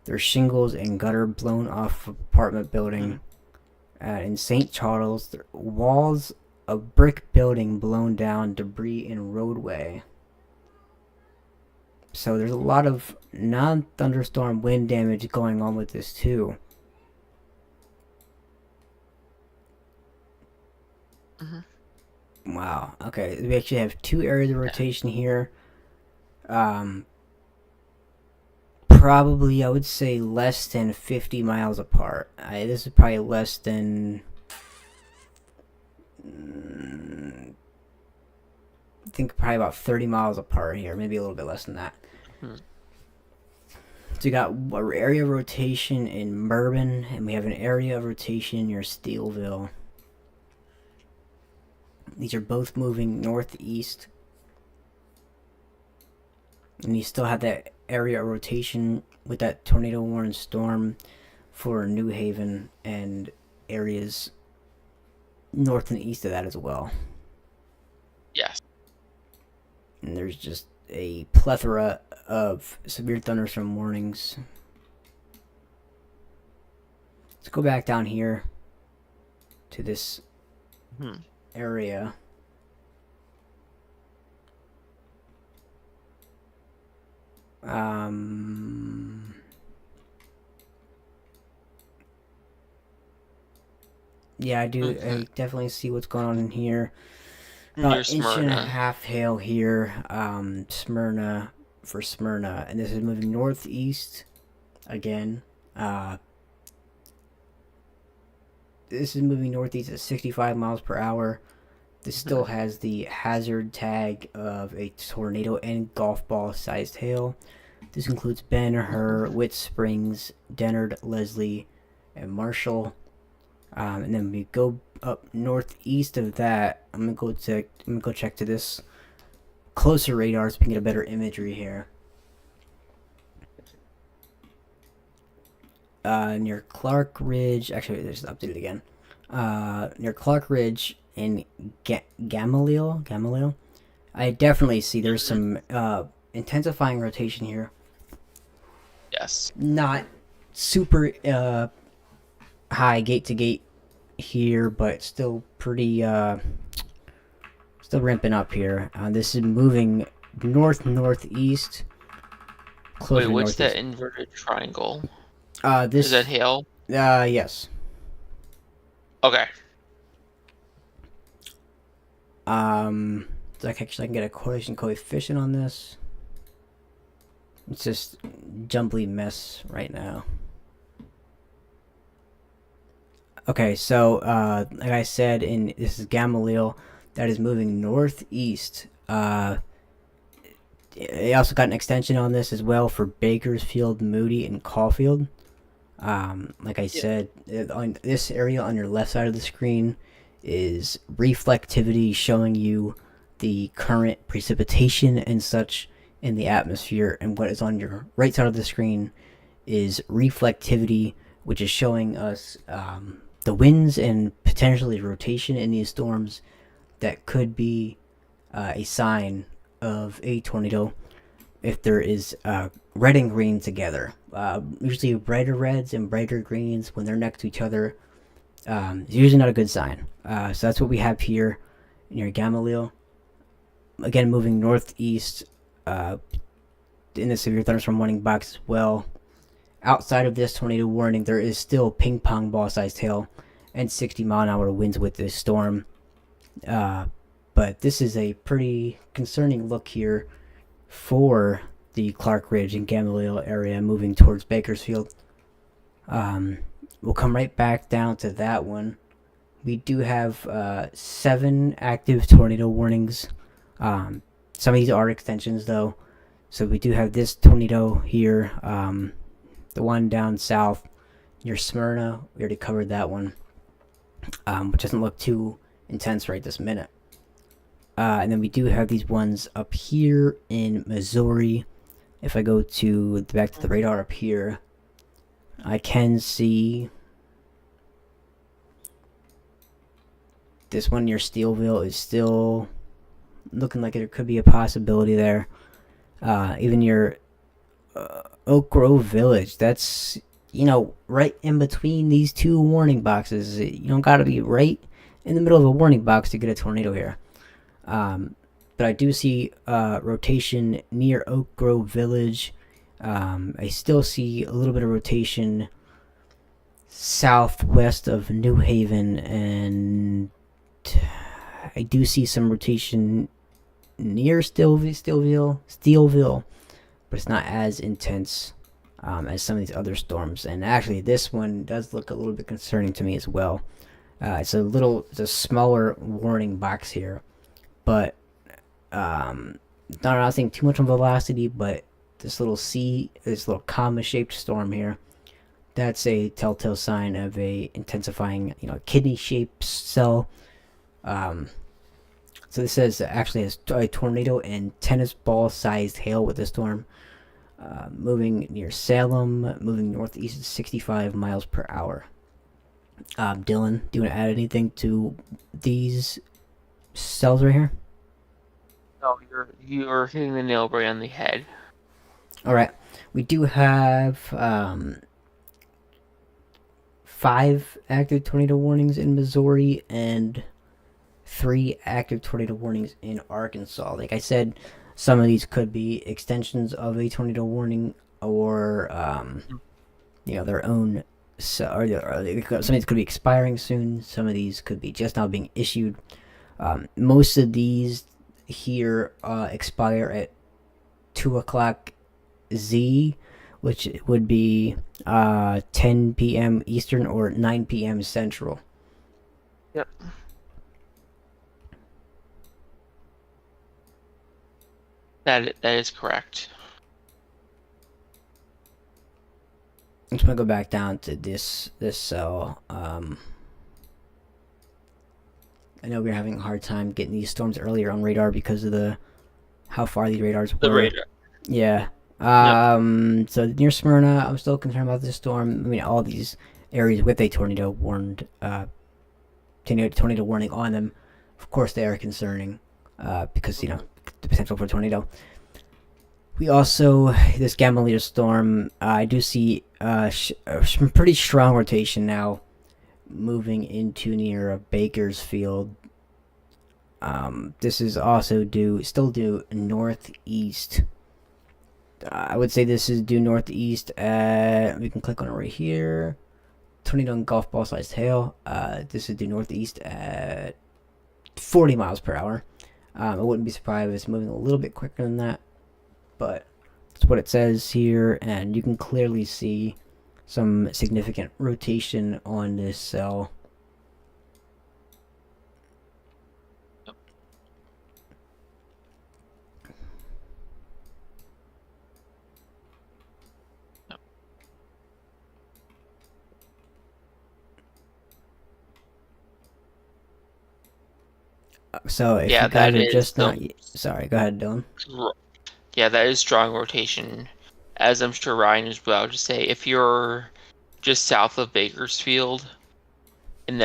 [SPEAKER 1] there's shingles and gutter blown off of apartment building. In St. Charles, walls of brick building blown down, debris in roadway. So there's a lot of non-thunderstorm wind damage going on with this too. Wow. Okay, we actually have two areas of rotation here. Probably I would say less than 50 miles apart. This is probably less than. I think probably about 30 miles apart here, maybe a little bit less than that. So we got area of rotation in Bourbon, and we have an area of rotation near Steelville. These are both moving northeast. And you still have that area of rotation with that tornado warning storm for New Haven and areas north and east of that as well.
[SPEAKER 2] Yes.
[SPEAKER 1] And there's just a plethora of severe thunderstorm warnings. Let's go back down here to this area. Yeah, I do. I definitely see what's going on in here. About an inch and a half hail here. Smyrna for Smyrna, and this is moving northeast again. This is moving northeast at 65 miles per hour. This still has the hazard tag of a tornado and golf ball sized hail. This includes Ben Hur, Witt Springs, Dennard, Leslie, and Marshall. And then we go up northeast of that. I'm gonna go check to this closer radar so we can get a better imagery here. Near Clark Ridge, actually, this is updated again. Near Clark Ridge in Gamaliel, I definitely see there's some intensifying rotation here.
[SPEAKER 2] Yes.
[SPEAKER 1] Not super high gate to gate here, but still pretty still ramping up here. This is moving northeast,
[SPEAKER 2] Wait,
[SPEAKER 1] closer to
[SPEAKER 2] what's
[SPEAKER 1] northeast.
[SPEAKER 2] that inverted triangle? Is that
[SPEAKER 1] This
[SPEAKER 2] hail?
[SPEAKER 1] yes.
[SPEAKER 2] Okay.
[SPEAKER 1] So I can get a correlation coefficient on this. It's just jumbly mess right now. Okay, so like I said, this is Gamaliel that is moving northeast. They also got an extension on this as well for Bakersfield, Moody, and Caulfield. Like I said, on this area on your left side of the screen is reflectivity, showing you the current precipitation and such in the atmosphere, and what is on your right side of the screen is reflectivity, which is showing us the winds and potentially rotation in these storms that could be a sign of a tornado if there is red and green together. Usually brighter reds and brighter greens when they're next to each other is usually not a good sign. So that's what we have here near Gamaliel. Again, moving northeast in the severe thunderstorm warning box as well. Outside of this tornado warning, there is still ping pong ball sized hail and 60-mile-an-hour winds with this storm. But this is a pretty concerning look here for the Clark Ridge and Gamaliel area moving towards Bakersfield. We'll come right back down to that one. We do have 7 active tornado warnings. Some of these are extensions though. So we do have this tornado here. The one down south near Smyrna. We already covered that one. Which doesn't look too intense right this minute. And then we do have these ones up here in Missouri. If I go to back to the radar up here, I can see this one near Steelville is still looking like it could be a possibility there. Even near Oak Grove Village, that's, right in between these two warning boxes. You don't gotta be right in the middle of a warning box to get a tornado here. But I do see rotation near Oak Grove Village. I still see a little bit of rotation southwest of New Haven, and I do see some rotation near Steelville, but it's not as intense as some of these other storms. And actually, this one does look a little bit concerning to me as well. It's a smaller warning box here, but not seeing too much on velocity. But this little comma-shaped storm here, that's a telltale sign of a intensifying, kidney-shaped cell. So this says actually has a tornado and tennis ball-sized hail with the storm. Moving near Salem, moving northeast at 65 miles per hour. Dylan, do you want to add anything to these cells right here?
[SPEAKER 2] No, you're hitting the nail right on the head.
[SPEAKER 1] All right, we do have 5 active tornado warnings in Missouri and 3 active tornado warnings in Arkansas. Like I said, some of these could be extensions of a tornado warning, or their own. Some of these could be expiring soon. Some of these could be just now being issued. Most of these here expire at 2 o'clock Z, which would be 10 p.m. Eastern or 9 p.m. Central.
[SPEAKER 2] Yep. That is correct.
[SPEAKER 1] I'm just gonna go back down to this cell. I know we were having a hard time getting these storms earlier on radar because of how far these radars were.
[SPEAKER 2] The radar.
[SPEAKER 1] Yeah.
[SPEAKER 2] Yep.
[SPEAKER 1] So near Smyrna, I'm still concerned about this storm. I mean, all these areas with a tornado warning on them, of course, they are concerning because the potential for a tornado. We also, this Gamma storm, I do see some pretty strong rotation now moving into near Bakersfield. This is also still due northeast. I would say this is due northeast. We can click on it right here. Tornado and golf ball sized hail. This is due northeast at 40 miles per hour. I wouldn't be surprised if it's moving a little bit quicker than that, but that's what it says here, and you can clearly see some significant rotation on this cell. So if
[SPEAKER 2] Yeah,
[SPEAKER 1] you guys
[SPEAKER 2] that
[SPEAKER 1] are
[SPEAKER 2] is
[SPEAKER 1] just not, sorry, go ahead, Dylan.
[SPEAKER 2] yeah, that is strong rotation. As I'm sure Ryan is about to say, if you're just south of Bakersfield and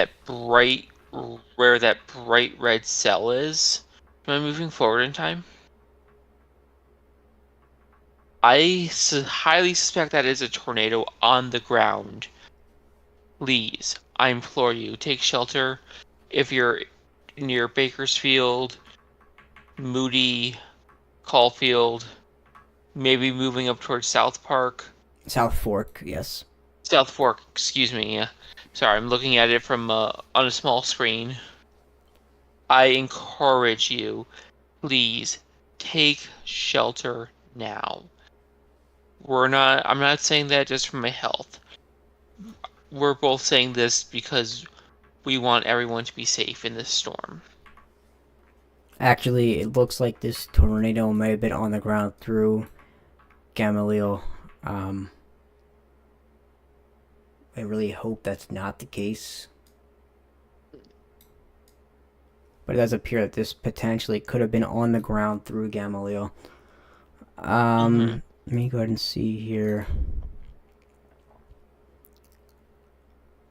[SPEAKER 2] where that bright red cell is, am I moving forward in time? Highly suspect that is a tornado on the ground. Please, I implore you, take shelter. If you're near Bakersfield, Moody, Caulfield, maybe moving up towards South Park.
[SPEAKER 1] South Fork, yes.
[SPEAKER 2] South Fork, excuse me. Yeah. Sorry, I'm looking at it from on a small screen. I encourage you, please take shelter now. I'm not saying that just for my health. We're both saying this because we want everyone to be safe in this storm.
[SPEAKER 1] Actually, it looks like this tornado may have been on the ground through Gamaliel. I really hope that's not the case. But it does appear that this potentially could have been on the ground through Gamaliel. Let me go ahead and see here.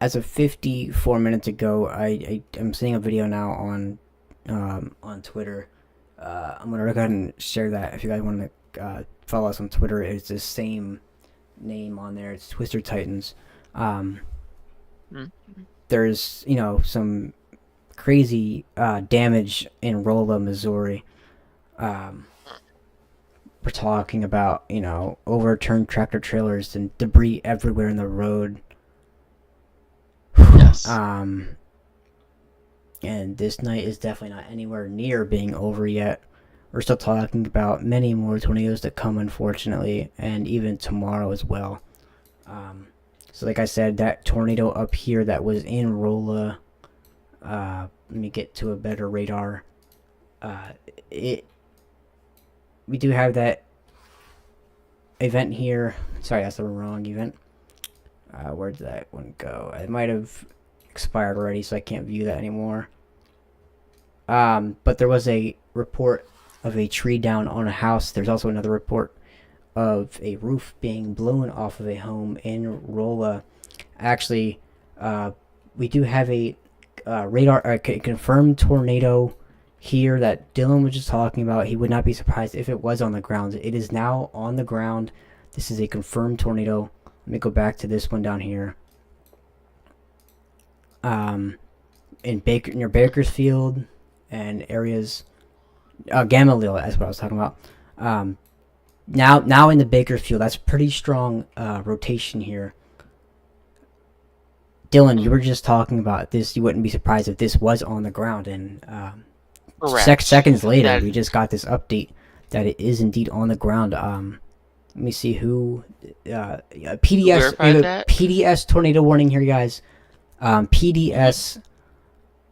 [SPEAKER 1] As of 54 minutes ago, I'm seeing a video now on Twitter. I'm gonna go ahead and share that if you guys want to follow us on Twitter. It's the same name on there. It's Twister Titans. There's some crazy damage in Rolla, Missouri. We're talking about overturned tractor trailers and debris everywhere in the road.
[SPEAKER 2] Yes.
[SPEAKER 1] And this night is definitely not anywhere near being over yet. We're still talking about many more tornadoes to come, unfortunately, and even tomorrow as well. So like I said, that tornado up here that was in Rolla, let me get to a better radar. We do have that event here. Sorry, that's the wrong event. Where did that one go? It might have expired already, so I can't view that anymore. But there was a report of a tree down on a house. There's also another report of a roof being blown off of a home in Rolla. Actually, we do have a confirmed tornado here that Dylan was just talking about. He would not be surprised if it was on the ground. It is now on the ground. This is a confirmed tornado. Let me go back to this one down here. Near Bakersfield and areas, Gamaliel, that's what I was talking about. Now in the Bakersfield, that's pretty strong rotation here. Dylan, you were just talking about this. You wouldn't be surprised if this was on the ground, and seconds later, we just got this update that it is indeed on the ground. Let me see who PDS tornado warning here, guys. PDS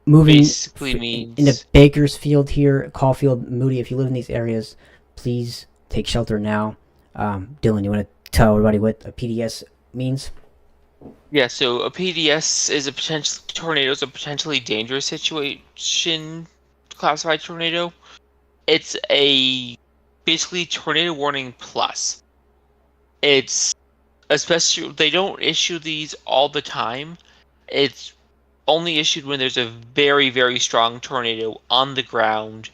[SPEAKER 1] moving
[SPEAKER 2] basically means
[SPEAKER 1] into Bakersfield here, Caulfield, Moody. If you live in these areas, please take shelter now. Dylan, you want to tell everybody what a PDS means?
[SPEAKER 2] Yeah, so a PDS is a potentially dangerous situation classified tornado. It's basically tornado warning plus. It's especially, they don't issue these all the time. It's only issued when there's a very, very strong tornado on the ground.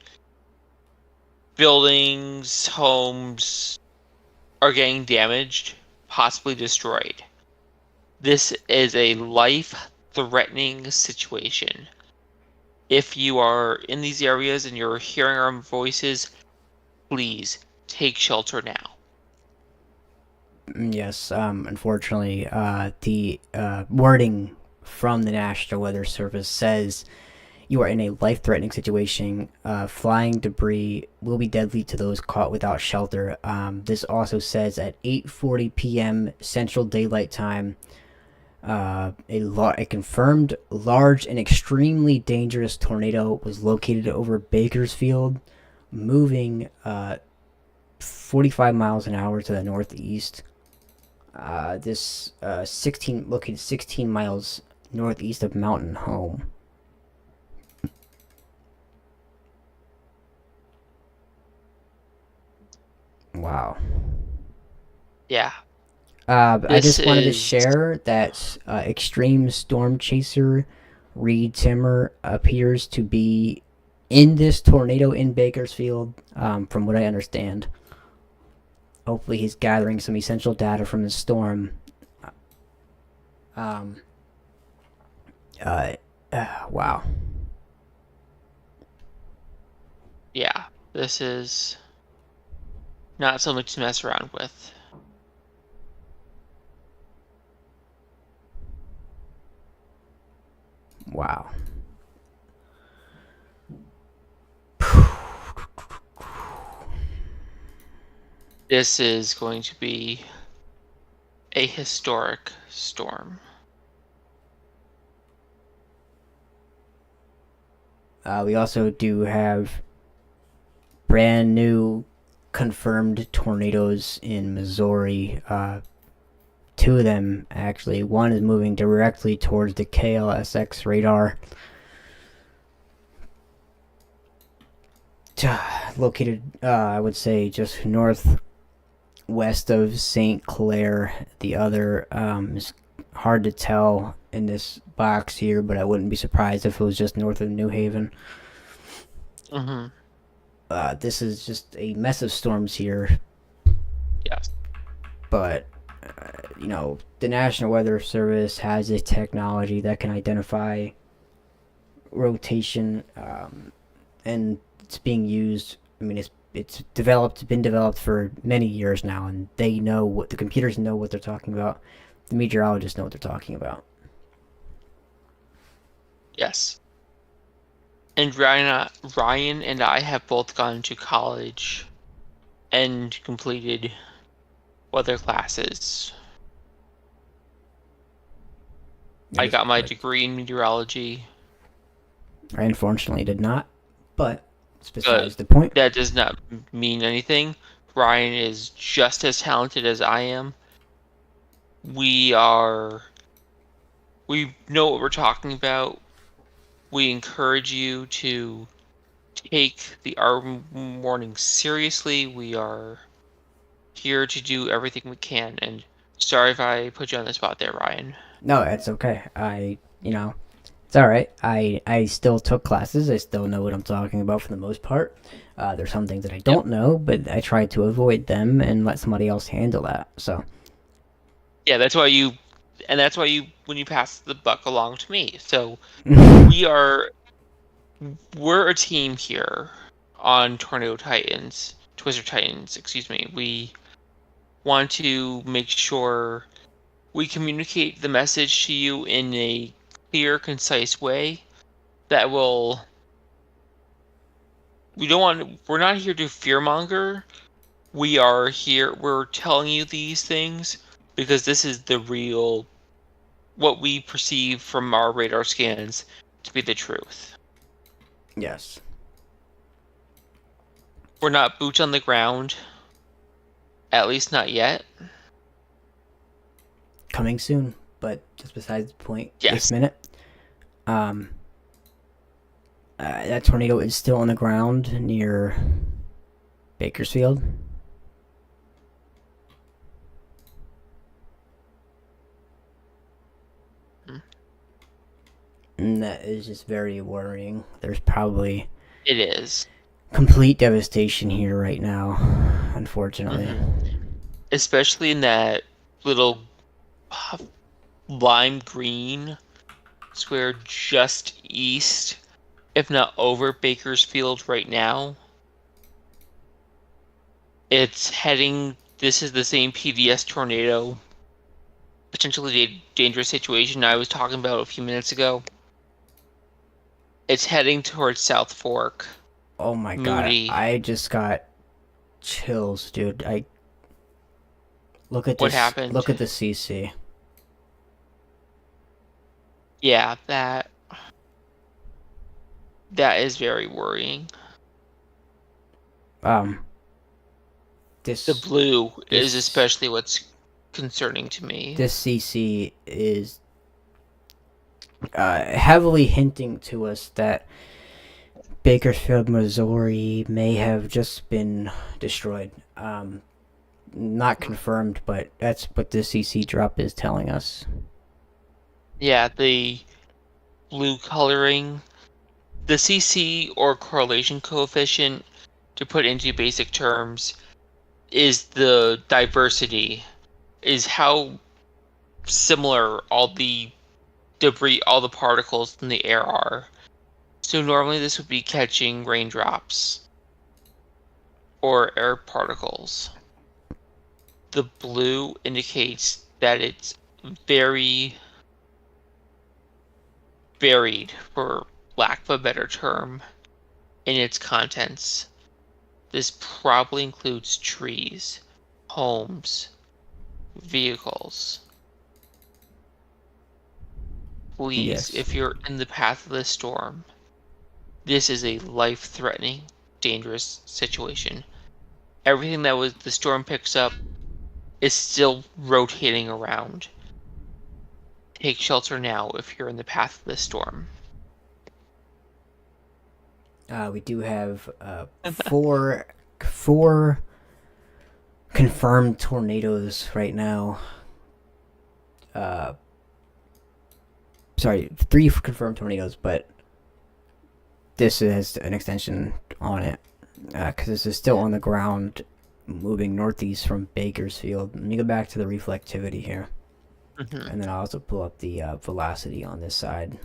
[SPEAKER 2] Buildings, homes, are getting damaged, possibly destroyed. This is a life-threatening situation. If you are in these areas and you're hearing our voices, please take shelter now.
[SPEAKER 1] Yes, unfortunately, the wording from the National Weather Service says you are in a life-threatening situation. Flying debris will be deadly to those caught without shelter. This also says at 8:40 p.m. Central Daylight Time, a confirmed large and extremely dangerous tornado was located over Bakersfield, moving 45 miles an hour to the northeast. This 16 miles northeast of Mountain Home. Wow.
[SPEAKER 2] Yeah.
[SPEAKER 1] I
[SPEAKER 2] This
[SPEAKER 1] just wanted to
[SPEAKER 2] is
[SPEAKER 1] share that extreme storm chaser Reed Timmer appears to be in this tornado in Bakersfield, from what I understand. Hopefully, he's gathering some essential data from the storm. Um, uh, wow.
[SPEAKER 2] yeah. This is not something to mess around with.
[SPEAKER 1] Wow.
[SPEAKER 2] This is going to be a historic storm.
[SPEAKER 1] We also do have brand new confirmed tornadoes in Missouri. Two of them, actually. One is moving directly towards the KLSX radar. Located, I would say, just northwest of St. Clair. The other is hard to tell in this box here, but I wouldn't be surprised if it was just north of New Haven.
[SPEAKER 2] Mm-hmm.
[SPEAKER 1] This is just a mess of storms here.
[SPEAKER 2] Yes.
[SPEAKER 1] But the National Weather Service has a technology that can identify rotation, and it's being used. I mean, it's been developed for many years now, and they know what the computers know what they're talking about. The meteorologists know what they're talking about.
[SPEAKER 2] Yes. And Ryan and I have both gone to college and completed weather classes. I got my degree in meteorology.
[SPEAKER 1] I unfortunately did not, but it's
[SPEAKER 2] But
[SPEAKER 1] besides the point.
[SPEAKER 2] that does not mean anything. Ryan is just as talented as I am. We know what we're talking about. We encourage you to take our warning seriously. We are here to do everything we can. And sorry if I put you on the spot there, Ryan.
[SPEAKER 1] No, it's okay. It's all right. I still took classes. I still know what I'm talking about for the most part. There's some things that I
[SPEAKER 2] Yep.
[SPEAKER 1] don't know, but I try to avoid them and let somebody else handle that. So
[SPEAKER 2] Yeah, that's why you when you pass the buck along to me. So we're a team here on Twister Titans, excuse me. We want to make sure we communicate the message to you in a clear, concise way that will. We're not here to fearmonger. We're telling you these things because this is the real, what we perceive from our radar scans to be the truth.
[SPEAKER 1] yes,
[SPEAKER 2] We're not boots on the ground, at least not yet.
[SPEAKER 1] coming soon, but just besides the point.
[SPEAKER 2] Yes.
[SPEAKER 1] This minute, that tornado is still on the ground near Bakersfield. And that is just very worrying. There's probably
[SPEAKER 2] It is.
[SPEAKER 1] complete devastation here right now, unfortunately.
[SPEAKER 2] Mm-hmm. especially in that little uh, lime green square just east, if not over Bakersfield right now. It's heading. This is the same PDS tornado, potentially dangerous situation I was talking about a few minutes ago. It's heading towards South Fork,
[SPEAKER 1] Oh my god,
[SPEAKER 2] Moody.
[SPEAKER 1] I just got chills, dude. I look at
[SPEAKER 2] What
[SPEAKER 1] this.
[SPEAKER 2] happened?
[SPEAKER 1] Look at the CC.
[SPEAKER 2] Yeah, that is very worrying.
[SPEAKER 1] Um,
[SPEAKER 2] The
[SPEAKER 1] this
[SPEAKER 2] blue is
[SPEAKER 1] this
[SPEAKER 2] especially what's concerning to me.
[SPEAKER 1] this CC is heavily hinting to us that Bakersfield, Missouri may have just been destroyed. Not confirmed, but that's what this CC drop is telling us.
[SPEAKER 2] Yeah, the blue coloring, the CC or correlation coefficient, to put into basic terms, is the diversity, is how similar all the debris, all the particles in the air are. So normally this would be catching raindrops or air particles. The blue indicates that it's very varied, for lack of a better term, in its contents. This probably includes trees, homes, vehicles. Please,
[SPEAKER 1] Yes.
[SPEAKER 2] if you're in the path of this storm, this is a life-threatening, dangerous situation. Everything that was the storm picks up is still rotating around. Take shelter now if you're in the path of this storm.
[SPEAKER 1] We do have four confirmed tornadoes right now. Uh, sorry, three confirmed tornadoes, but this has an extension on it because this is still on the ground, moving northeast from Bakersfield. Let me go back to the reflectivity here,
[SPEAKER 2] Mm-hmm.
[SPEAKER 1] and then I'll also pull up the velocity on this side.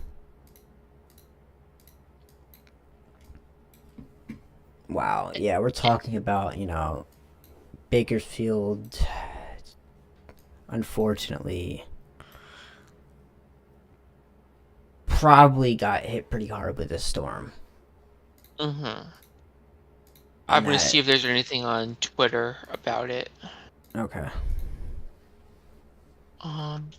[SPEAKER 1] Wow, yeah, we're talking about, Bakersfield, unfortunately, probably got hit pretty hard with this storm.
[SPEAKER 2] Mm-hmm. I'm
[SPEAKER 1] And
[SPEAKER 2] going to
[SPEAKER 1] that,
[SPEAKER 2] see if there's anything on Twitter about it.
[SPEAKER 1] okay.
[SPEAKER 2] Um,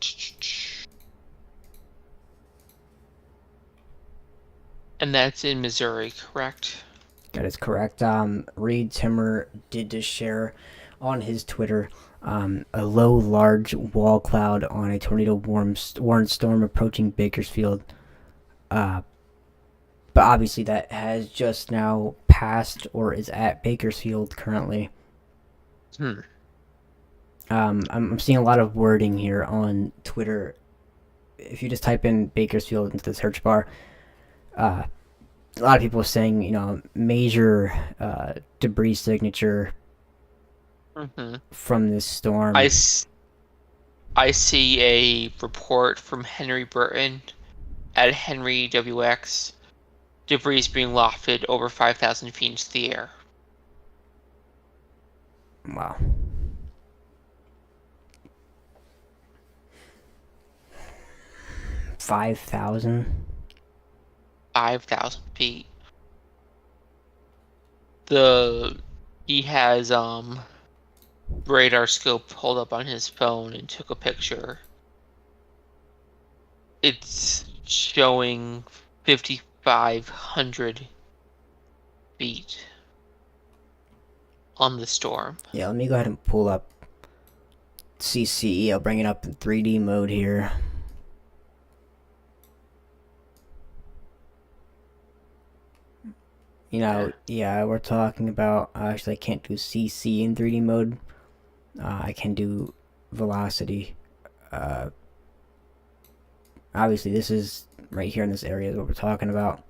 [SPEAKER 2] and that's in Missouri, correct?
[SPEAKER 1] That is correct. Reed Timmer did just share on his Twitter a low, large wall cloud on a tornado warned storm approaching Bakersfield. Uh, but obviously, that has just now passed or is at Bakersfield currently.
[SPEAKER 2] Hmm.
[SPEAKER 1] I'm seeing a lot of wording here on Twitter. If you just type in Bakersfield into the search bar, uh, a lot of people are saying, major debris signature
[SPEAKER 2] Mm-hmm.
[SPEAKER 1] from this
[SPEAKER 2] I,
[SPEAKER 1] storm.
[SPEAKER 2] s- I see a report from Henry Burton at Henry WX. Debris being lofted over 5,000 feet into the air.
[SPEAKER 1] Wow. 5,000?
[SPEAKER 2] 5,000 feet. The he has radar scope pulled up on his phone and took a picture. It's showing 5,500 feet on the storm.
[SPEAKER 1] Yeah, let me go ahead and pull up CCE. I'll bring it up in 3D mode here. Yeah, we're talking about. Actually, I can't do CC in 3D mode. I can do velocity. Uh, Obviously, this is right here in this area is what we're talking about.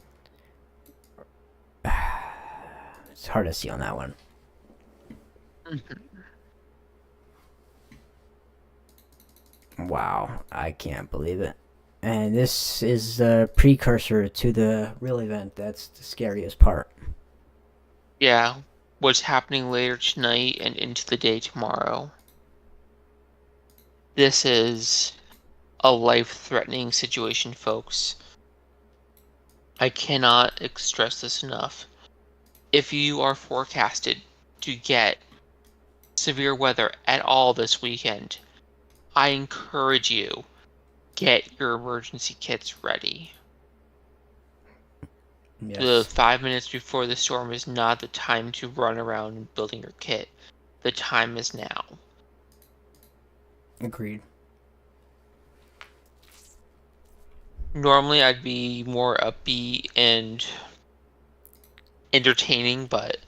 [SPEAKER 1] It's hard to see on that one.
[SPEAKER 2] Mhm.
[SPEAKER 1] Wow, I can't believe it. And this is the precursor to the real event. That's the scariest part.
[SPEAKER 2] Yeah, what's happening later tonight and into the day tomorrow. This is a life-threatening situation, folks. I cannot stress this enough. If you are forecasted to get severe weather at all this weekend, I encourage you, get your emergency kits ready. The
[SPEAKER 1] Yes,
[SPEAKER 2] 5 minutes before the storm is not the time to run around building your kit. The time is now.
[SPEAKER 1] agreed.
[SPEAKER 2] Normally, I'd be more upbeat and entertaining, but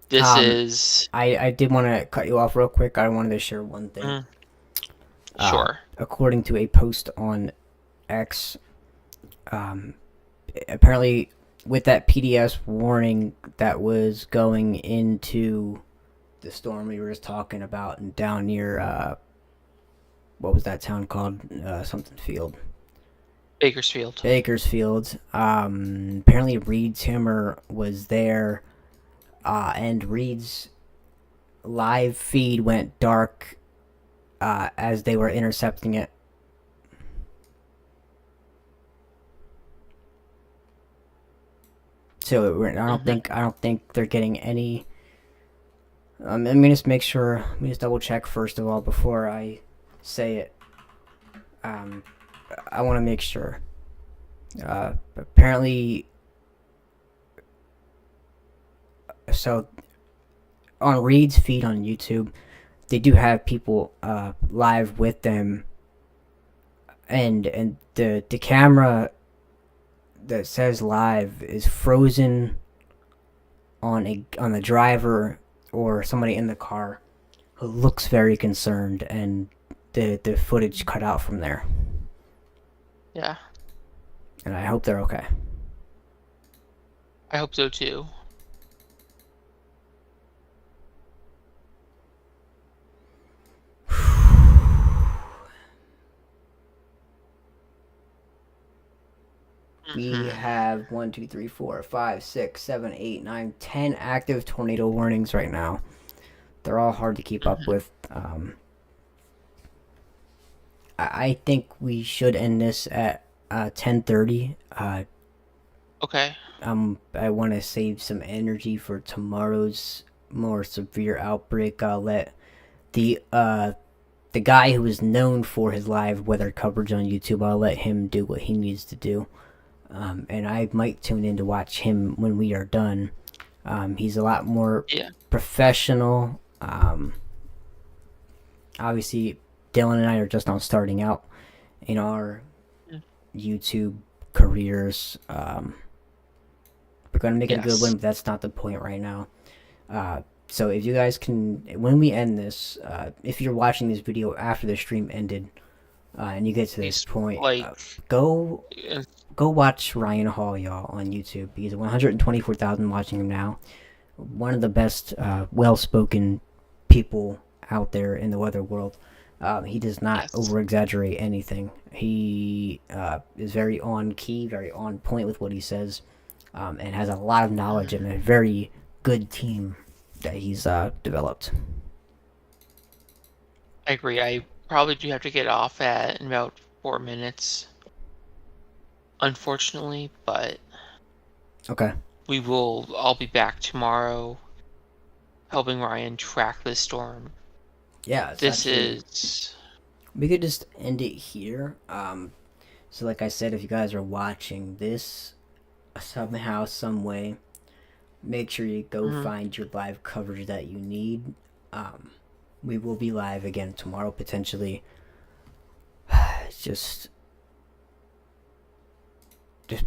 [SPEAKER 2] this
[SPEAKER 1] Um,
[SPEAKER 2] is.
[SPEAKER 1] I did want to cut you off real quick. I wanted to share one thing.
[SPEAKER 2] Mm, sure.
[SPEAKER 1] According to a post on X, um, apparently with that PDS warning that was going into the storm we were just talking about and down near what was that town called? Something Field.
[SPEAKER 2] Bakersfield.
[SPEAKER 1] Bakersfield. Apparently Reed's Hammer was there, and Reed's live feed went dark as they were intercepting it. So I don't think they're getting any. Let me just make sure. Let me just double check first of all before I say it. Um, I want to make sure. Apparently, so on Reed's feed on YouTube, they do have people live with them, and the camera that says live is frozen on the driver or somebody in the car who looks very concerned, and the footage cut out from there.
[SPEAKER 2] Yeah,
[SPEAKER 1] And I hope they're okay.
[SPEAKER 2] I hope so too.
[SPEAKER 1] We have 1, 2, 3, 4, 5, 6, 7, 8, 9, 10 active tornado warnings right now. They're all hard to keep up with. I think we should end this at 10:30.
[SPEAKER 2] Okay.
[SPEAKER 1] I want to save some energy for tomorrow's more severe outbreak. I'll let the guy who is known for his live weather coverage on YouTube. I'll let him do what he needs to do. And I might tune in to watch him when we are done. He's a lot more professional. Obviously, Dylan and I are just now starting out in our YouTube careers. We're going to make it a good one, but that's not the point right now. So if you guys can, when we end this, if you're watching this video after the stream ended, and you get to this point, go watch Ryan Hall, y'all, on YouTube. He's 124,000 watching him now. One of the best, well-spoken people out there in the weather world. He does not over-exaggerate anything. He is very on key, very on point with what he says, and has a lot of knowledge and a very good team that he's developed.
[SPEAKER 2] I agree. I probably do have to get off in about 4 minutes, unfortunately, but
[SPEAKER 1] okay.
[SPEAKER 2] We will all be back tomorrow helping Ryan track this storm.
[SPEAKER 1] Yeah, we could just end it here. So like I said, if you guys are watching this somehow, some way, make sure you go find your live coverage that you need. We will be live again tomorrow, potentially. Just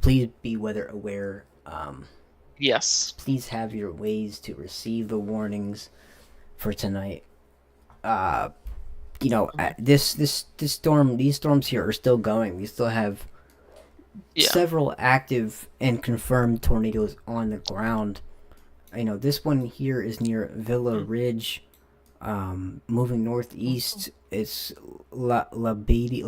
[SPEAKER 1] please be weather aware.
[SPEAKER 2] Yes.
[SPEAKER 1] Please have your ways to receive the warnings for tonight. This storm, these storms here are still going. We still have several active and confirmed tornadoes on the ground. This one here is near Villa Ridge. Moving northeast, it's Labadie,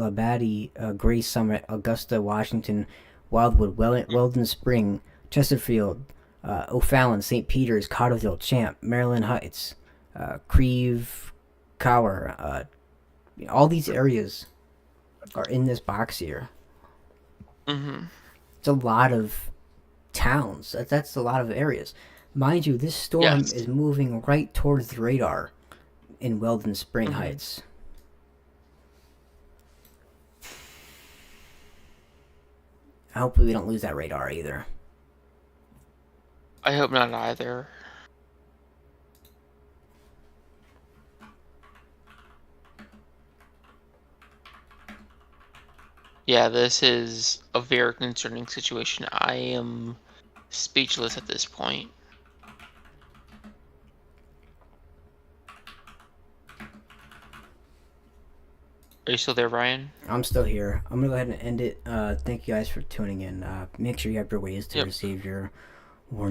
[SPEAKER 1] Gray Summit, Augusta, Washington, Wildwood, Weldon Spring, Chesterfield, O'Fallon, St. Peter's, Cotterville, Champ, Maryland Heights, Creve, Cower. All these areas are in this box here.
[SPEAKER 2] Mm-hmm.
[SPEAKER 1] It's a lot of towns. That's a lot of areas. Mind you, this storm
[SPEAKER 2] Yes.
[SPEAKER 1] is moving right towards the radar in Weldon Spring
[SPEAKER 2] Mm-hmm.
[SPEAKER 1] Heights. Hopefully we don't lose that radar either.
[SPEAKER 2] I hope not either. Yeah, this is a very concerning situation. I am speechless at this point. Are you still there, Ryan?
[SPEAKER 1] I'm still here. I'm gonna go ahead and end it. Thank you guys for tuning in. Make sure you have your ways to
[SPEAKER 2] Yep.
[SPEAKER 1] receive your warning.